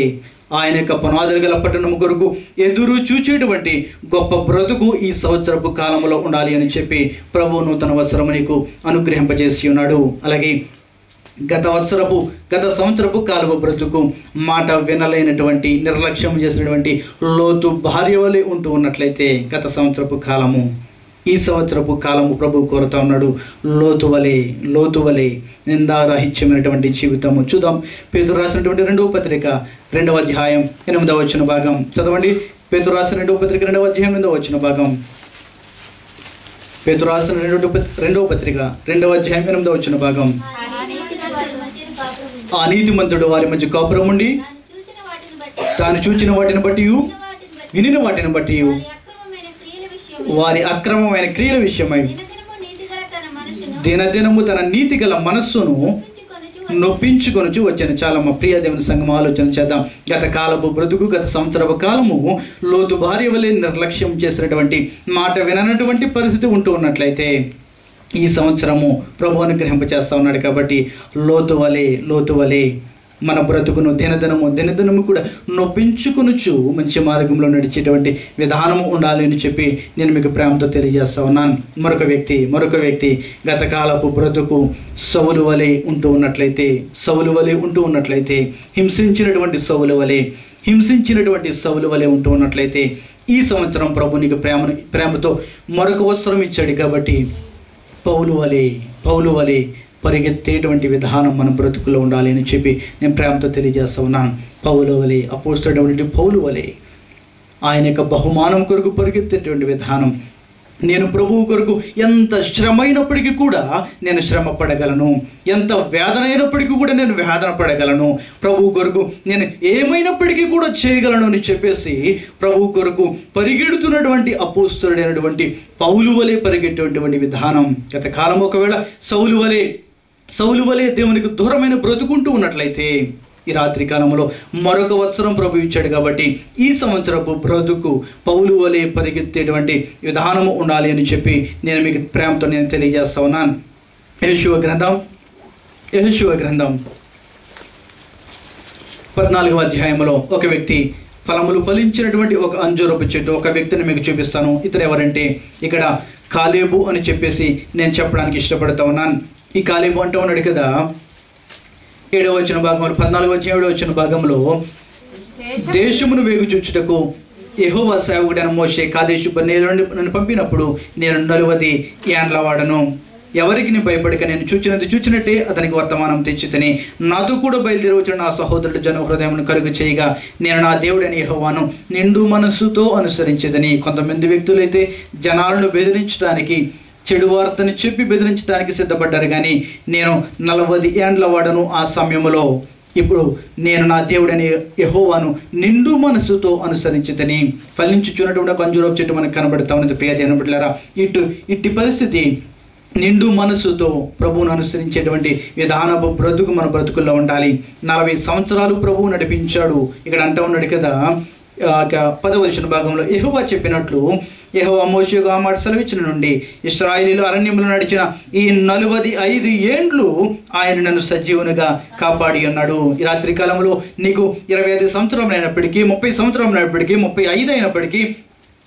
ఆయన యొక్క పునాదులు గల పట్టణం కొరకు ఎదురు చూచేటువంటి గొప్ప బ్రతుకు ఈ సంవత్సరపు కాలంలో ఉండాలి అని చెప్పి ప్రభు నూతన వత్సరము నీకు అనుగ్రహింపజేసి ఉన్నాడు. అలాగే గత సంవత్సరపు కాలపు బ్రతుకు మాట వినలేనటువంటి, నిర్లక్ష్యం చేసినటువంటి లోతు భార్య వలె ఉంటూ ఉన్నట్లయితే, గత సంవత్సరపు కాలము ఈ సంవత్సరపు కాలము ప్రభు కోరుతా ఉన్నాడు లోతు వలె నిందారాహిత్యమైనటువంటి జీవితము. చూద్దాం. పేతురు రాసినటువంటి 2వ పత్రిక 2వ అధ్యాయం 8వ వచన భాగం చదవండి. పేతురు రాసిన 2వ పత్రిక 2వ అధ్యాయం 8వ వచన భాగం. పేతురు రాసిన 2వ పత్రిక 2వ అధ్యాయం 8వ వచన భాగం. ఆ నీతిమంతుడు వారి మధ్య కాపురం ఉండి తాను చూచిన వాటిని బట్టి వినిన వాటిని బట్టి వారి అక్రమమైన క్రియల విషయమై దినదినము తన నీతి గల మనస్సును నొప్పించుకొనుచు వచ్చాను. చాలా మా ప్రియ దేవుని సంఘం, ఆలోచన చేద్దాం. గత కాలపు బ్రతుకు, గత సంవత్సరపు కాలము లోతు భార్య వలె నిర్లక్ష్యం చేసినటువంటి, మాట విననటువంటి పరిస్థితి ఉంటూ ఉన్నట్లయితే, ఈ సంవత్సరము ప్రభు అనుగ్రహింపచేస్తా ఉన్నాడు. కాబట్టి లోతు వలె మన బ్రతుకును దినదినము కూడా నొప్పించుకొనుచు మంచి మార్గంలో నడిచేటువంటి విధానము ఉండాలి అని చెప్పి నేను మీకు ప్రేమతో తెలియజేస్తా ఉన్నాను. మరొక వ్యక్తి గత కాలపు బ్రతుకు సౌలు వలె ఉంటూ ఉన్నట్లయితే, హింసించినటువంటి సౌలు వలె ఉంటూ ఉన్నట్లయితే, ఈ సంవత్సరం ప్రభు నీకు ప్రేమతో మరొక వత్సరం ఇచ్చాడు. కాబట్టి పౌలు వలె పరిగెత్తేటువంటి విధానం మన బ్రతుకులో ఉండాలి అని చెప్పి నేను ప్రేమతో తెలియజేస్తా ఉన్నాను. అపోస్తలుడైనటువంటి పౌలు వలె ఆయన యొక్క బహుమానం కొరకు పరిగెత్తేటువంటి విధానం, నేను ప్రభువు కొరకు ఎంత శ్రమైనప్పటికీ కూడా నేను శ్రమ పడగలను, ఎంత వేదన అయినప్పటికీ కూడా నేను వేదన పడగలను, ప్రభువు కొరకు నేను ఏమైనప్పటికీ కూడా చేయగలను అని చెప్పేసి ప్రభువు కొరకు పరిగెడుతున్నటువంటి అపోస్తలుడైనటువంటి పౌలు వలె పరిగెట్టేటువంటి విధానం. గత కాలం ఒకవేళ సౌలు వలె దేవునికి దూరమైన బ్రతుకుంటూ ఉన్నట్లయితే, ఈ రాత్రి కాలంలో మరొక వత్సరం ప్రభు ఇచ్చాడు. కాబట్టి ఈ సంవత్సరపు బ్రతుకు పౌలు వలె పరిగెత్తేటువంటి విధానము ఉండాలి అని చెప్పి నేను మీకు ప్రేమతో నేను తెలియజేస్తా ఉన్నాను. యెహోషువ గ్రంథం 14వ అధ్యాయంలో ఒక వ్యక్తి ఫలములు ఫలించినటువంటి ఒక అంజూరపు చెట్టు, ఒక వ్యక్తిని మీకు చూపిస్తాను. ఇతను ఎవరంటే ఇక్కడ కాలేబు అని చెప్పేసి నేను చెప్పడానికి ఇష్టపడతా ఉన్నాను. ఈ కాలేబు అంటూ ఉన్నాడు కదా 7వ వచన భాగంలో, 14వ అధ్యాయం 7వ వచన భాగంలో, దేశమును వేగు చూచుటకు యెహోవా సేవకుడైన మోషే కాదేశు బర్నేలు నుండి నన్ను పంపినప్పుడు నేను 40 ఏండ్ల వాడను. ఎవరికి నేను భయపడక నేను చూచినట్టే అతనికి వర్తమానం తెచ్చితని నాతో కూడా బయలుదేరి వచ్చిన నా సహోదరుడు జన హృదయమును కలుగు చేయగా నేను నా దేవుడని యెహోవాను నిండు మనస్సుతో అనుసరించేదని. కొంతమంది వ్యక్తులైతే జనాలను బెదిరించడానికి, చెడు వార్తని చెప్పి బెదిరించడానికి సిద్ధపడ్డారు. కానీ నేను 40 ఏండ్ల వాడను ఆ సమయంలో. ఇప్పుడు నేను నా దేవుడని యెహోవాను నిండు మనస్సుతో అనుసరించుతని. ఫలించుచున్నటువంటి ఒక అంజూరపు చెట్టు మనకు కనబడతా ఉన్నది. ప్రియ దేవుని బిడ్డలారా, ఇట్టి పరిస్థితి నిండు మనస్సుతో ప్రభువును అనుసరించేటువంటి విధానపు బ్రతుకు మన బ్రతుకుల్లో ఉండాలి. 40 సంవత్సరాలు ప్రభువు నడిపించాడు. ఇక్కడ అంటూ ఉన్నాడు కదా 10వ వచన భాగంలో, యెహోవా చెప్పినట్లు యెహోవా మోషేకు ఆ మాట సెలవిచ్చిన నుండి ఇశ్రాయేలీయులు అరణ్యంలో నడిచిన ఈ 45 ఏండ్లు ఆయన నన్ను సజీవునిగా కాపాడి ఉన్నాడు. ఈ రాత్రి కాలంలో నీకు 25 సంవత్సరం అయినప్పటికీ, 30 సంవత్సరం అయినప్పటికీ, 35 అయినప్పటికీ,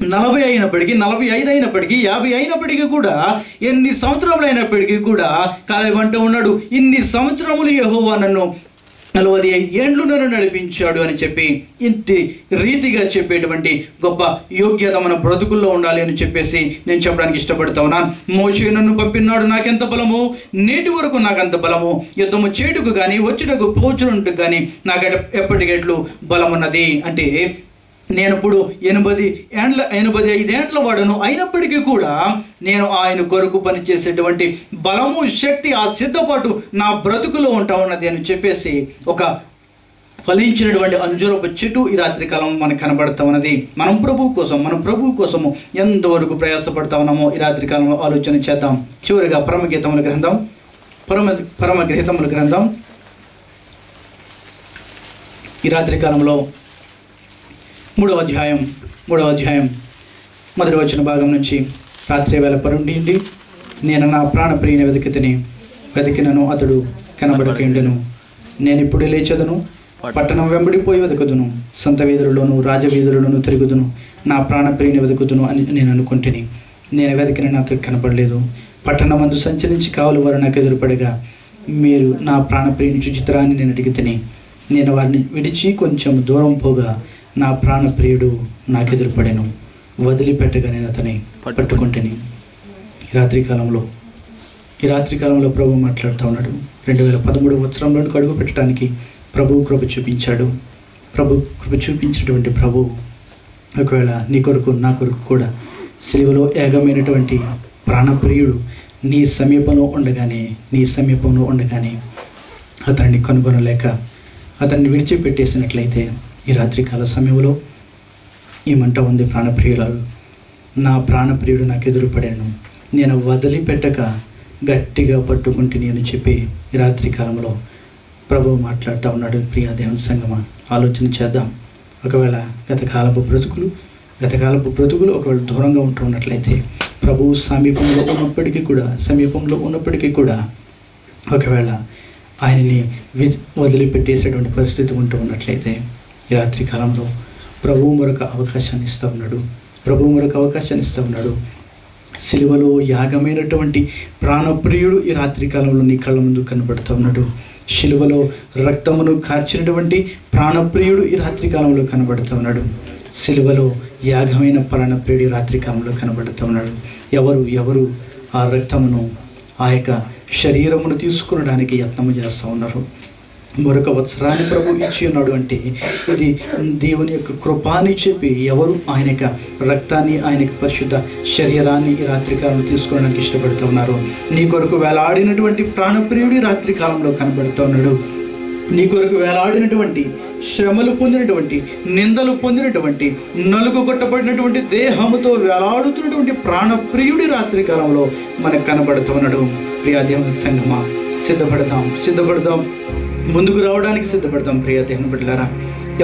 40 అయినప్పటికీ, 45 అయినప్పటికీ, 50 అయినప్పటికీ కూడా, ఎన్ని సంవత్సరములు అయినప్పటికీ కూడా కాలేబు అంటూ ఉన్నాడు, ఇన్ని సంవత్సరములు యెహోవా నన్ను 45 ఏండ్లు నన్ను నడిపించాడు అని చెప్పి ఇంటి రీతిగా చెప్పేటువంటి గొప్ప యోగ్యత మన బ్రతుకుల్లో ఉండాలి అని చెప్పేసి నేను చెప్పడానికి ఇష్టపడుతా ఉన్నాను. మోషే నన్ను పంపినాడు, నాకెంత బలము, నేటి వరకు నాకంత బలము, యుద్ధము చేటుకు కానీ వచ్చుటకు పోచుటకు కానీ నాకు ఎప్పటికెట్లు బలమున్నది. అంటే నేను ఇప్పుడు 85 ఏండ్ల వాడను, అయినప్పటికీ కూడా నేను ఆయన కొరకు పనిచేసేటువంటి బలము, శక్తి, ఆ సిద్ధపాటు నా బ్రతుకులో ఉంటా ఉన్నది అని చెప్పేసి ఒక ఫలించినటువంటి అంజూరపు చెట్టు ఈ రాత్రికాలం మనకు కనబడతా ఉన్నది. మనం ప్రభువు కోసము ఎంతవరకు ప్రయాసపడతా ఉన్నామో ఈ రాత్రికాలంలో ఆలోచన చేద్దాం. చివరిగా పరమగీతముల గ్రంథం ఈ రాత్రికాలంలో 3వ అధ్యాయం మొదటి వచన భాగం నుంచి, రాత్రి వేళ పరుండి నేను నా ప్రాణప్రియుని వెతికినను అతడు కనబడకుండెను. నేను ఇప్పుడు లేచెదను, పట్టణం వెంబడిపోయి వెతుకుదును, సంత వీధులలోను రాజవీధులలోను తిరుగుదును, నా ప్రాణప్రియుని వెతుకుదును అని నేను అనుకుంటుని. నేను వెతికిన నాకు కనపడలేదు. పట్టణమందు సంచరించి కావలి వారు నాకు ఎదురుపడగా, మీరు నా ప్రాణప్రియుని చూచితరాన్ని నేను అడిగితిని. నేను వారిని విడిచి కొంచెం దూరం పోగా నా ప్రాణప్రియుడు నాకు ఎదురుపడెను. వదిలిపెట్టగా నేను అతని పట్టుకుంటేని. ఈ రాత్రికాలంలో ప్రభు మాట్లాడుతూ ఉన్నాడు. 2013 సంవత్సరంలో అడుగు పెట్టడానికి ప్రభు కృప చూపించాడు. కృప చూపించినటువంటి ప్రభు ఒకవేళ నీ కొరకు నా కొరకు కూడా సిలువలో యాగమైనటువంటి ప్రాణప్రియుడు నీ సమీపంలో ఉండగానే అతన్ని కనుగొనలేక అతన్ని విడిచిపెట్టేసినట్లయితే ఈ రాత్రికాల సమయంలో ఏమంటా ఉంది ప్రాణప్రియులారు, నా ప్రాణప్రియుడు నాకు ఎదురుపడాను, నేను వదిలిపెట్టక గట్టిగా పట్టుకుంటుని అని చెప్పి ఈ రాత్రికాలంలో ప్రభువు మాట్లాడుతూ ఉన్నాడు. ప్రియ దేవుని సంగమా, ఆలోచన చేద్దాం. ఒకవేళ గతకాలపు బ్రతుకులు ఒకవేళ దూరంగా ఉంటున్నట్లయితే, ప్రభువు సమీపంలో ఉన్నప్పటికీ కూడా ఒకవేళ ఆయనని వదిలిపెట్టేసేటువంటి పరిస్థితి ఉన్నట్లయితే ఈ రాత్రికాలంలో ప్రభువు మరొక అవకాశాన్ని ఇస్తూ ఉన్నాడు. సిలువలో యాగమైనటువంటి ప్రాణప్రియుడు ఈ రాత్రికాలంలో నీ కళ్ళ ముందు కనబడుతూ ఉన్నాడు. సిలువలో రక్తమును కార్చినటువంటి ప్రాణప్రియుడు ఈ రాత్రికాలంలో కనబడుతూ ఉన్నాడు. సిలువలో యాగమైన ప్రాణప్రియుడు ఈ రాత్రికాలంలో కనబడుతూ ఉన్నాడు. ఎవరు ఆ రక్తమును, ఆ యొక్క శరీరమును తీసుకునడానికి యత్నము చేస్తూ ఉన్నారు. మరొక వత్సరాన్ని ప్రభు ఇచ్చి ఉన్నాడు అంటే ఇది దేవుని యొక్క కృప అని చెప్పి ఎవరు ఆయన యొక్క రక్తాన్ని, ఆయన యొక్క పరిశుద్ధ శరీరాన్ని ఈ రాత్రికాలంలో తీసుకోవడానికి ఇష్టపడుతూ ఉన్నారు. నీ కొరకు వేలాడినటువంటి ప్రాణప్రియుడి రాత్రికాలంలో కనబడుతూ ఉన్నాడు. నీ కొరకు వేలాడినటువంటి, శ్రమలు పొందినటువంటి, నిందలు పొందినటువంటి, నలుగు కొట్టబడినటువంటి దేహముతో వేలాడుతున్నటువంటి ప్రాణప్రియుడి రాత్రికాలంలో మనకు కనబడుతూ ఉన్నాడు. ప్రియా దేవుని సంగమా, సిద్ధపడదాం, ముందుకు రావడానికి సిద్ధపడతాం. ప్రియ దేవుని బిడ్డలారా,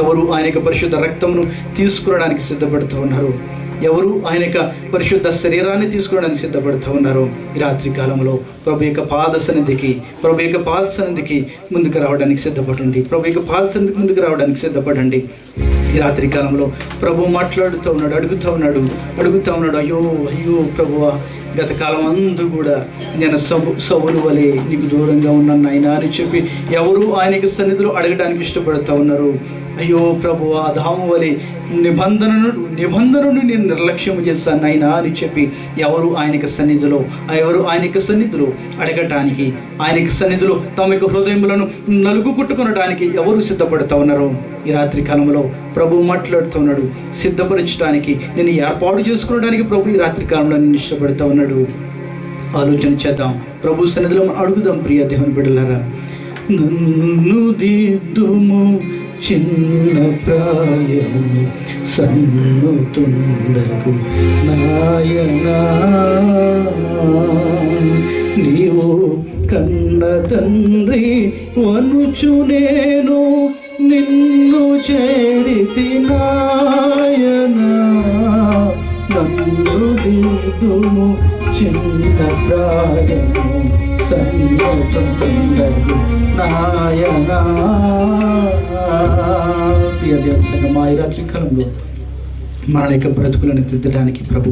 ఎవరు ఆయన యొక్క పరిశుద్ధ రక్తమును తీసుకురావడానికి సిద్ధపడుతూ ఉన్నారు, ఎవరు ఆయన యొక్క పరిశుద్ధ శరీరాన్ని తీసుకోవడానికి సిద్ధపడుతూ ఉన్నారు. ఈ రాత్రి కాలంలో ప్రభు యొక్క పాద సన్నిధికి ముందుకు రావడానికి సిద్ధపడండి. ఈ రాత్రి కాలంలో ప్రభు మాట్లాడుతూ ఉన్నాడు, అడుగుతూ ఉన్నాడు, అయ్యో ప్రభువా, గత కాలం అందు కూడా నేను సౌలు వలె నీకు దూరంగా ఉన్నాను నాయనా అని చెప్పి ఎవరు ఆయనకి సన్నిధిలో అడగడానికి ఇష్టపడుతూ ఉన్నారు. అయ్యో ప్రభువా, అదాము వలె నిబంధనను నేను నిర్లక్ష్యం చేస్తాను నాయనా అని చెప్పి ఎవరు ఆయనకి సన్నిధిలో అడగటానికి, ఆయనకి సన్నిధిలో తమ యొక్క హృదయములను నలుగు కుట్టుకొనడానికి ఎవరు సిద్ధపడుతూ ఉన్నారు. ఈ రాత్రి కాలంలో ప్రభు మాట్లాడుతూ ఉన్నాడు, సిద్ధపరచడానికి, నేను ఏర్పాటు చేసుకోవడానికి ప్రభు ఈ రాత్రి కాలంలో నేను ఇష్టపడుతూ ఉన్నాడు. ఆలోచన చేద్దాం, ప్రభు సన్నిధిలో అడుగుదాం. ప్రియ దేవుని బిడ్డలారా, నన్ను దిద్దుము చిన్న ప్రాయము సన్నుతుండకు నాయనా, నీవు కన్న తండ్రి వనుచు నేను నిన్ను చేరితి నాయనా, నన్ను దిద్దుము చిన్న ప్రాయము సన్నుతుండకు నాయనా. ప్రియ దేవుని సంగమా, ఈ రాత్రి కాలంలో మన యొక్క బ్రతుకులను దిద్దడానికి ప్రభు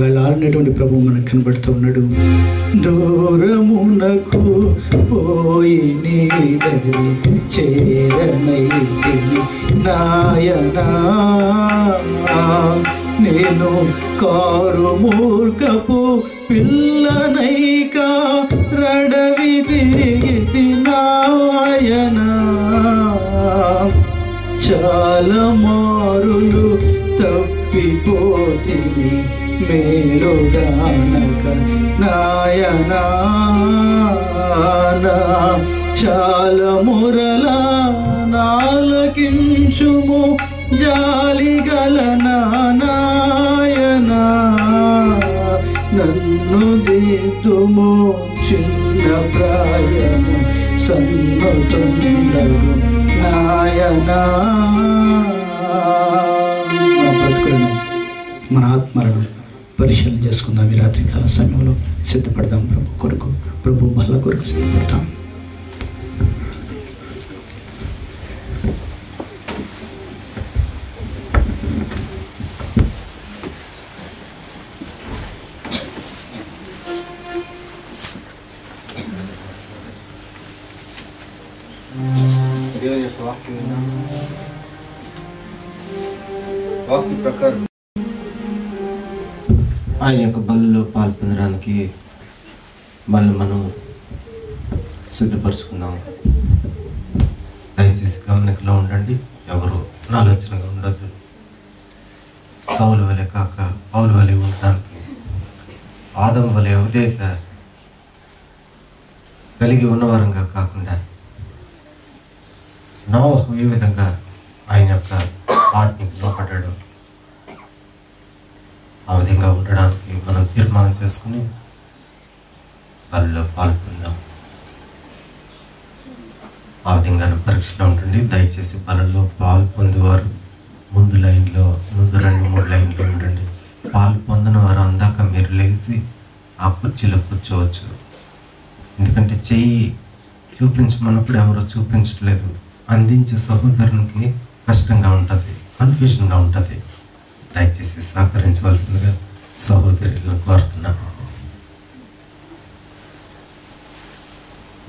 వెళ్ళాలనేటువంటి ప్రభు మనకు కనబడుతూ ఉన్నాడు. దూరమునకు పోయి నీ దగ్గర చేరనైతే నాయనా, నేను కారు మూర్ఖపు పిల్లనైక రడవి తిరిగి నాయనా, చాలా మారులు తప్పిపోతిని మేలుగానక నాయనా చాలా మురళ నాలకించుము జాలిగల నాయనా నన్ను దిద్దుము చిన్న ప్రాయము సన్నుతుండగు నాయనా. మన ఆత్మలను పరిశీలన చేసుకుందాం. ఈ రాత్రికాల సమయంలో సిద్ధపడదాం ప్రభు కొరకు, ప్రభు మళ్ళా కొరకు సిద్ధపడతాం. వాక్య ప్రకారం ఆయన యొక్క బలిలో పాల్పొందడానికి మళ్ళీ మనం సిద్ధపరచుకుందాం. దయచేసి గమనికలో ఉండండి, ఎవరు ఆలోచనగా ఉండద్దు. సౌలు వలె కాక పౌలు వలె ఉండడానికి, ఆదం వలె ఉదయత కలిగి ఉన్నవారంగా కాకుండా నోవహు ఏ విధంగా ఆయన యొక్క ఆజ్ఞకు లోపడ్డాడు ఆ విధంగా ఉండడానికి మనం తీర్మానం చేసుకుని బలిలో పాల్గొందాం. ఆ విధంగా పరీక్షలో ఉంటుంది. దయచేసి బలిలో పాల్పొందేవారు ముందు లైన్లో, ముందు 2-3 లైన్లో ఉండండి. పాలు పొందిన వారు అందాక మీరు లేచి ఆ కుర్చీలో కూర్చోవచ్చు. ఎందుకంటే చెయ్యి చూపించమన్నప్పుడు ఎవరో చూపించట్లేదు. అందించే సహోదరునికి కష్టంగా ఉంటుంది, కన్ఫ్యూజన్గా ఉంటుంది. దయచేసి సహకరించవలసిందిగా సహోదరులను కోరుతున్నాను.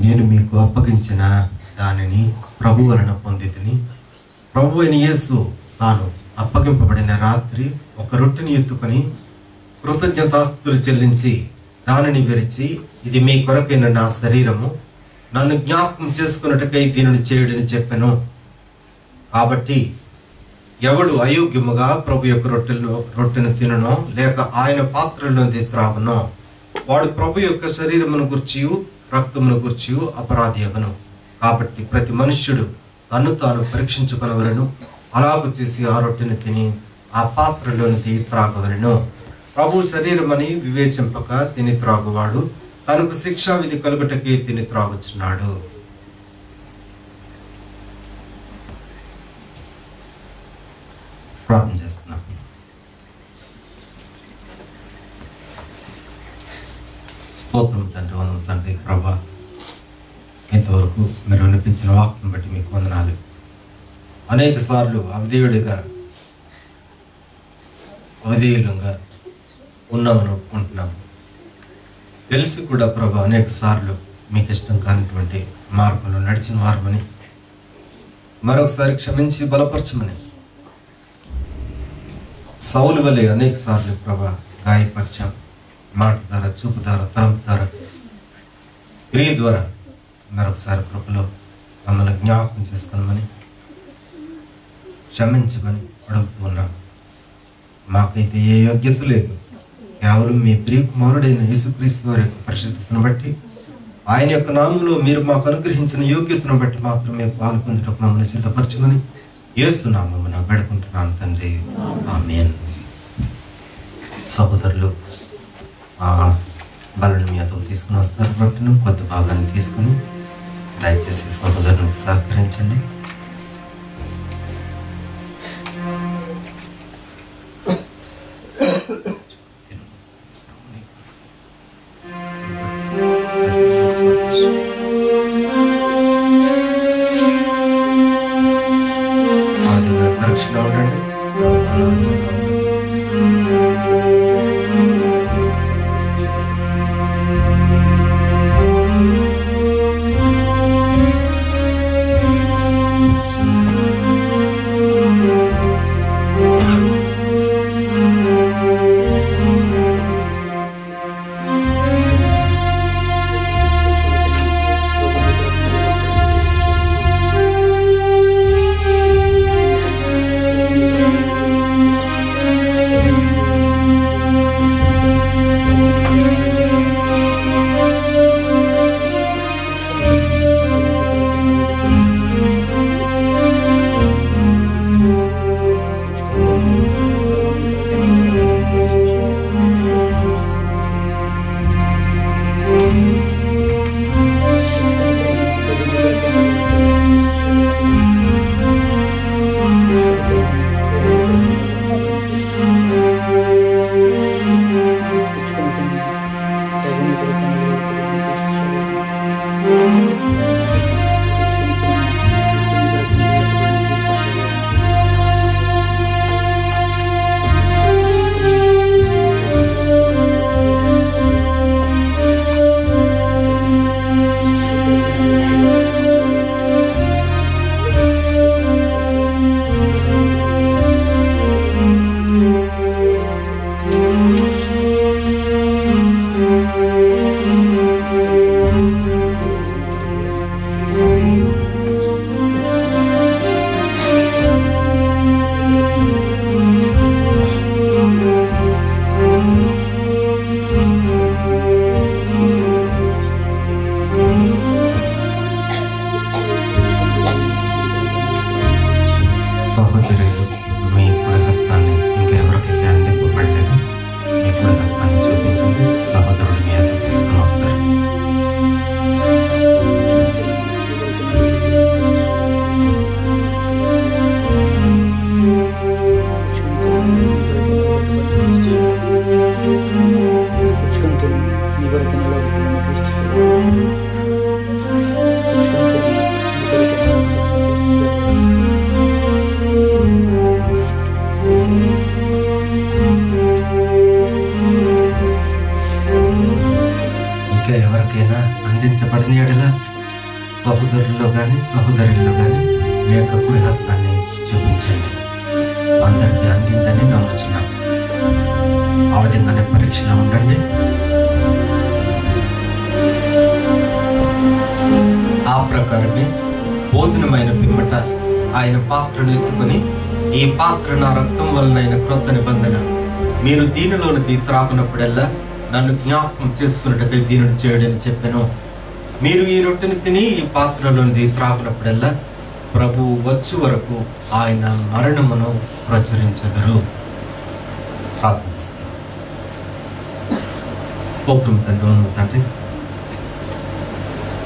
నేను మీకు అప్పగించిన దానిని ప్రభు వలన పొందితిని. ప్రభు అయిన యేసు తాను అప్పగింపబడిన రాత్రి ఒక రొట్టెని ఎత్తుకొని కృతజ్ఞతాస్తుతులు చెల్లించి దానిని విరిచి, ఇది మీ కొరకైన నా శరీరము, నన్ను జ్ఞాపకం చేసుకున్నట్టుకై దీనిని చేయుడని చెప్పెను. కాబట్టి ఎవడు అయోగ్యముగా ప్రభు యొక్క రొట్టెను తిననో లేక ఆయన పాత్రలోది త్రాగునో వాడు ప్రభు యొక్క శరీరమును గుర్చియు రక్తమును గుర్చియు అపరాధి అగును. కాబట్టి ప్రతి మనుష్యుడు తన్ను తాను పరీక్షించుకొనవలెను. అలాగు చేసి ఆ రొట్టెను తిని ఆ పాత్రలోనిది త్రాగవలెను. ప్రభు శరీరమని వివేచింపక తిని త్రాగువాడు తనకు శిక్షా విధి కలుగుటకి తిని త్రాగుచున్నాడు. ప్రార్థన చేస్తున్నాం. స్తోత్రం తండ్రి, వందనం తండ్రి. ప్రభా, ఇంతవరకు మీరు వినిపించిన వాక్యం బట్టి మీకు వందనాలు. అనేక సార్లు అవిధేయుడిగా అవిధేయులంగా ఉన్నామని ఒప్పుకుంటున్నాము. తెలిసి కూడా ప్రభా అనేక సార్లు మీకు ఇష్టం కానిటువంటి మార్గంలో నడిచిన వారమని మరొకసారి క్షమించి బలపరచమని, సౌలు వలె అనేక సార్లు ప్రభా గాయపరిచాం. మాట ద్వారా, చూపు ద్వారా, తలంపు ద్వారా, క్రియ ద్వారా మరొకసారి కృపలో మమ్మల్ని జ్ఞాపకం చేసుకోమని, క్షమించమని అడుగుతూ ఉన్నాం. మాకైతే ఏ యోగ్యత లేదు. కేవలం మీ ప్రియ కుమారుడైన యేసుక్రీస్తు వారి యొక్క పరిశుద్ధతను బట్టి, ఆయన యొక్క నామంలో మీరు మాకు అనుగ్రహించిన యోగ్యతను బట్టి మాత్రమే పాల్పొందుటకు మమ్మల్ని సిద్ధపరచమని యేసు నామమున వేడుకుంటున్నాను తండ్రి, ఆమేన్. సహోదరులు ఆ బలను మీ అతను తీసుకుని వస్తారు బట్టి కొత్త భాగాన్ని తీసుకుని దయచేసి సహోదరునికి సహకరించండి. పరీక్షలో ఉండండి. సహోదరుల్లో కానీ సహోదరుల్లో కానీ మీ యొక్క కుడి హస్తాన్ని చూపించండి. అందరికీ అందిందని నమ్ముచున్నాం. ఆ విధంగానే పరీక్షలో ఉండండి. ఆ ప్రకారమే భోజనమైన పిమ్మట ఆయన పాత్రను ఎత్తుకొని, ఈ పాత్ర నా రక్తం వలన క్రొత్త నిబంధన, మీరు దీనిలోనిది త్రాగునప్పుడల్లా నన్ను జ్ఞాపకం చేసుకున్నట్టుగా దీనిని చేయడని చెప్పాను. మీరు ఈ రొట్టెని తిని ఈ పాత్రలోనిది త్రాగునప్పుడల్లా ప్రభువు వచ్చు వరకు ఆయన మరణమును ప్రచురించెదరు. ప్రార్థిస్తాం. స్తోత్రం తండ్రి, వందనాలు తండ్రి.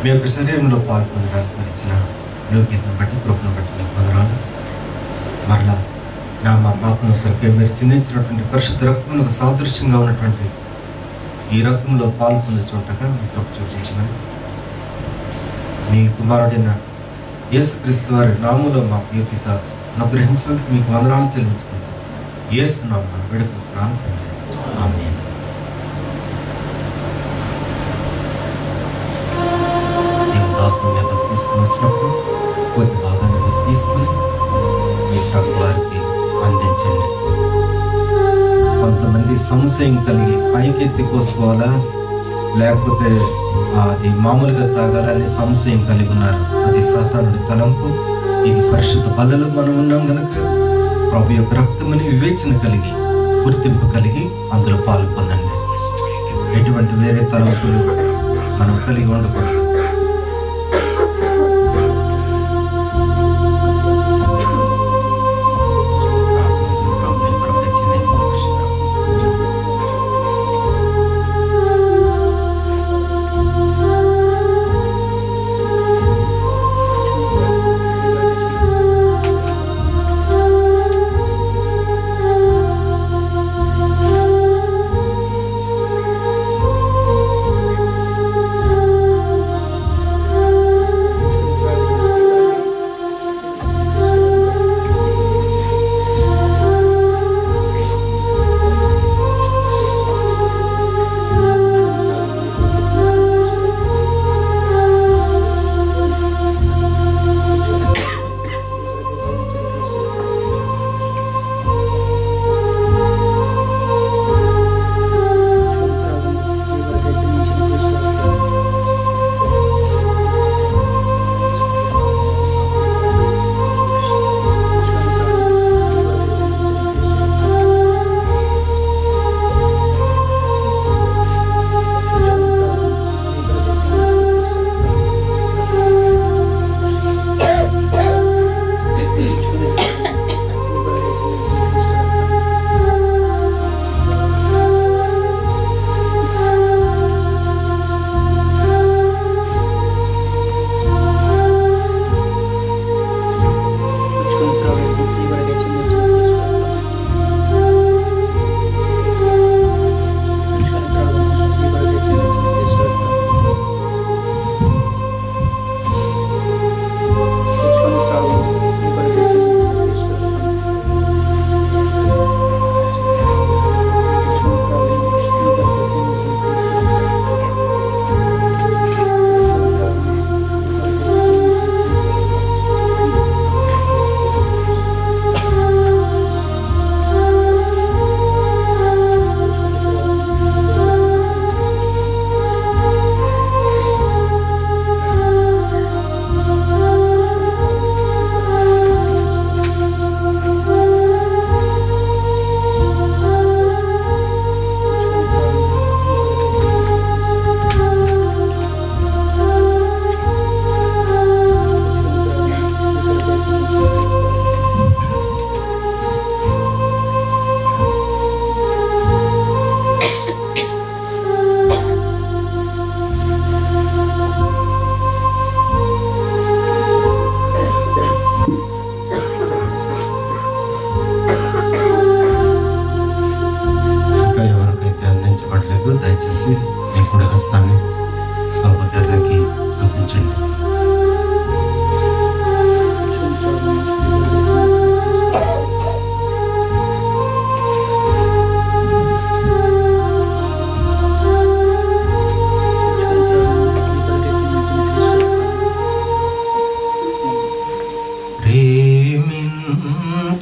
మీ యొక్క శరీరంలో పాల్పొందడానికి మీరు ఇచ్చిన యోగ్యతను బట్టి, కృపను బట్టి మీకు వందనాలు. మరలా మా పాపను కొరకే మీరు చిందించినటువంటి పరిశుద్ధ రక్తమునకు సాదృశ్యంగా ఉన్నటువంటి ఈ రసంలో పాల్పొందుచుండగా మీ కృప చూపించమని, మీ కుమారుడైన యేసుక్రీస్తు వారి నామములో మాకు యోగ్యత అనుగ్రహించినందుకు మీకు వందనాలు చెల్లించుకుంటాం. యేసు నామమున వేడుకుంటున్నాను. ఆమేన్. దేవదాసుని యొద్దకు తీసుకుని వచ్చినప్పుడు కొద్ది భాగాన్ని మీరు తీసుకుని మీ ప్రభు వారికి అందించండి. కొంతమంది సంశయం కలిగి పైకెత్తి కోసుకోవాలా లేకపోతే అది మామూలుగా తాగాలని సంశయం కలిగి ఉన్నారు. అది సాతానుడి తలంపు. ఇది పరిశుద్ధ బలలో మనం ఉన్నాం కనుక ప్రభు యొక్క రక్తమని వివేచన కలిగి, గుర్తింపు కలిగి అందులో పాల్గొనండి. ఎటువంటి వేరే తలంపులు మనం కలిగి ఉండకూడదు.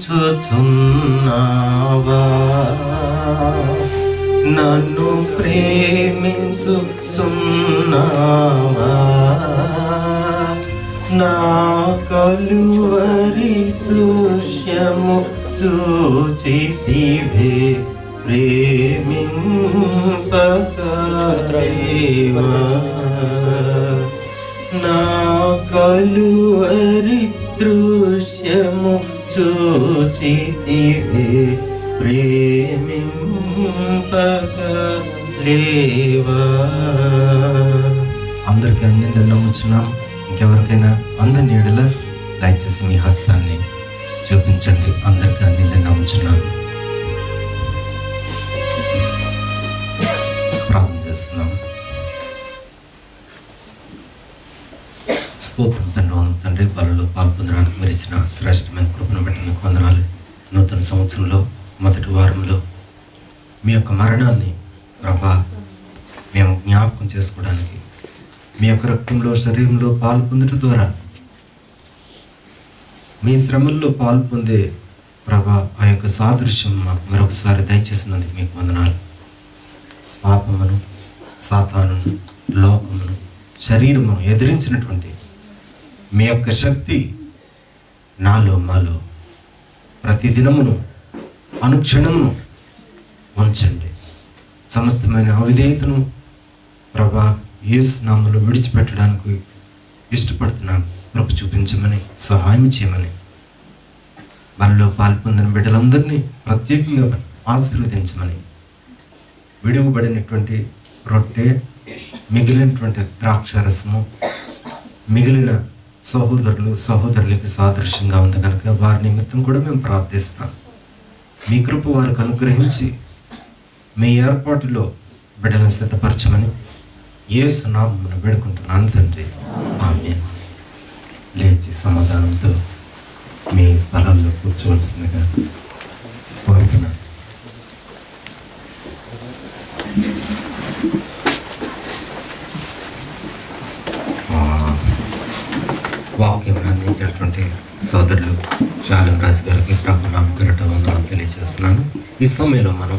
ప్రేమించుచున్నావా నన్ను ప్రేమించుచున్నావా నా కలువరి దృశ్యము చూచితివే ప్రేమింపకలేవా నా కలువరి దృశ్యము చూచితివే ప్రేమింపకలేవా. అందరికీ అందిందని నమ్ముచున్నాం. ఇంకెవరికైనా అందని ఎడల దయచేసి మీ హస్తాన్ని చూపించండి. అందరికీ అందిందని నమ్ముచున్నాను. ప్రార్థన చేస్తున్నాం. స్తోత్రం తండ్రి, బలలో పాల్పొందడానికి మీరు ఇచ్చిన శ్రేష్టమైన కృపను బట్టి మీకు వందనాలు. నూతన సంవత్సరంలో మొదటి వారంలో మీ యొక్క మరణాన్ని ప్రభా మేము జ్ఞాపకం చేసుకోవడానికి మీ యొక్క రక్తంలో శరీరంలో పాలు పొందడం ద్వారా మీ శ్రమల్లో పాలు పొందే ప్రభా ఆ యొక్క సాదృశ్యం మాకు మరొకసారి దయచేసినందుకు మీకు వందనాలు. పాపమును, సాతానును, లోకమును, శరీరమును ఎదిరించినటువంటి మీ యొక్క శక్తి నాలో మాలో ప్రతిదినమును అనుక్షణమును ఉంచండి. సమస్తమైన అవిధేయతను ప్రభా యేసు నామములో విడిచిపెట్టడానికి ఇష్టపడుతున్నాను. కృప చూపించమని, సహాయం చేయమని, మనలో పాల్పొందిన బిడ్డలందరినీ ప్రత్యేకంగా ఆశీర్వదించమని, విడువబడినటువంటి రొట్టె, మిగిలినటువంటి ద్రాక్షారసము మిగిలిన సహోదరులకి సాదృశ్యంగా ఉంది కనుక వారి నిమిత్తం కూడా మేము ప్రార్థిస్తాం. మీ కృప వారికి అనుగ్రహించి మీ ఏర్పాటులో బిడ్డలను సిద్ధపరచమని యేసు నామమున వేడుకుంటున్నాను తండ్రి. ఆమేన్. లేచి సమాధానంతో మీ స్థలంలో కూర్చోవలసిందిగా కోరుతున్నాను. వాక్యం అందించేటువంటి సోదరులు శాలం రాజు గారికి ప్రభు నామం పేరిట వందనాలు తెలియజేస్తున్నాను. ఈ సమయంలో మనం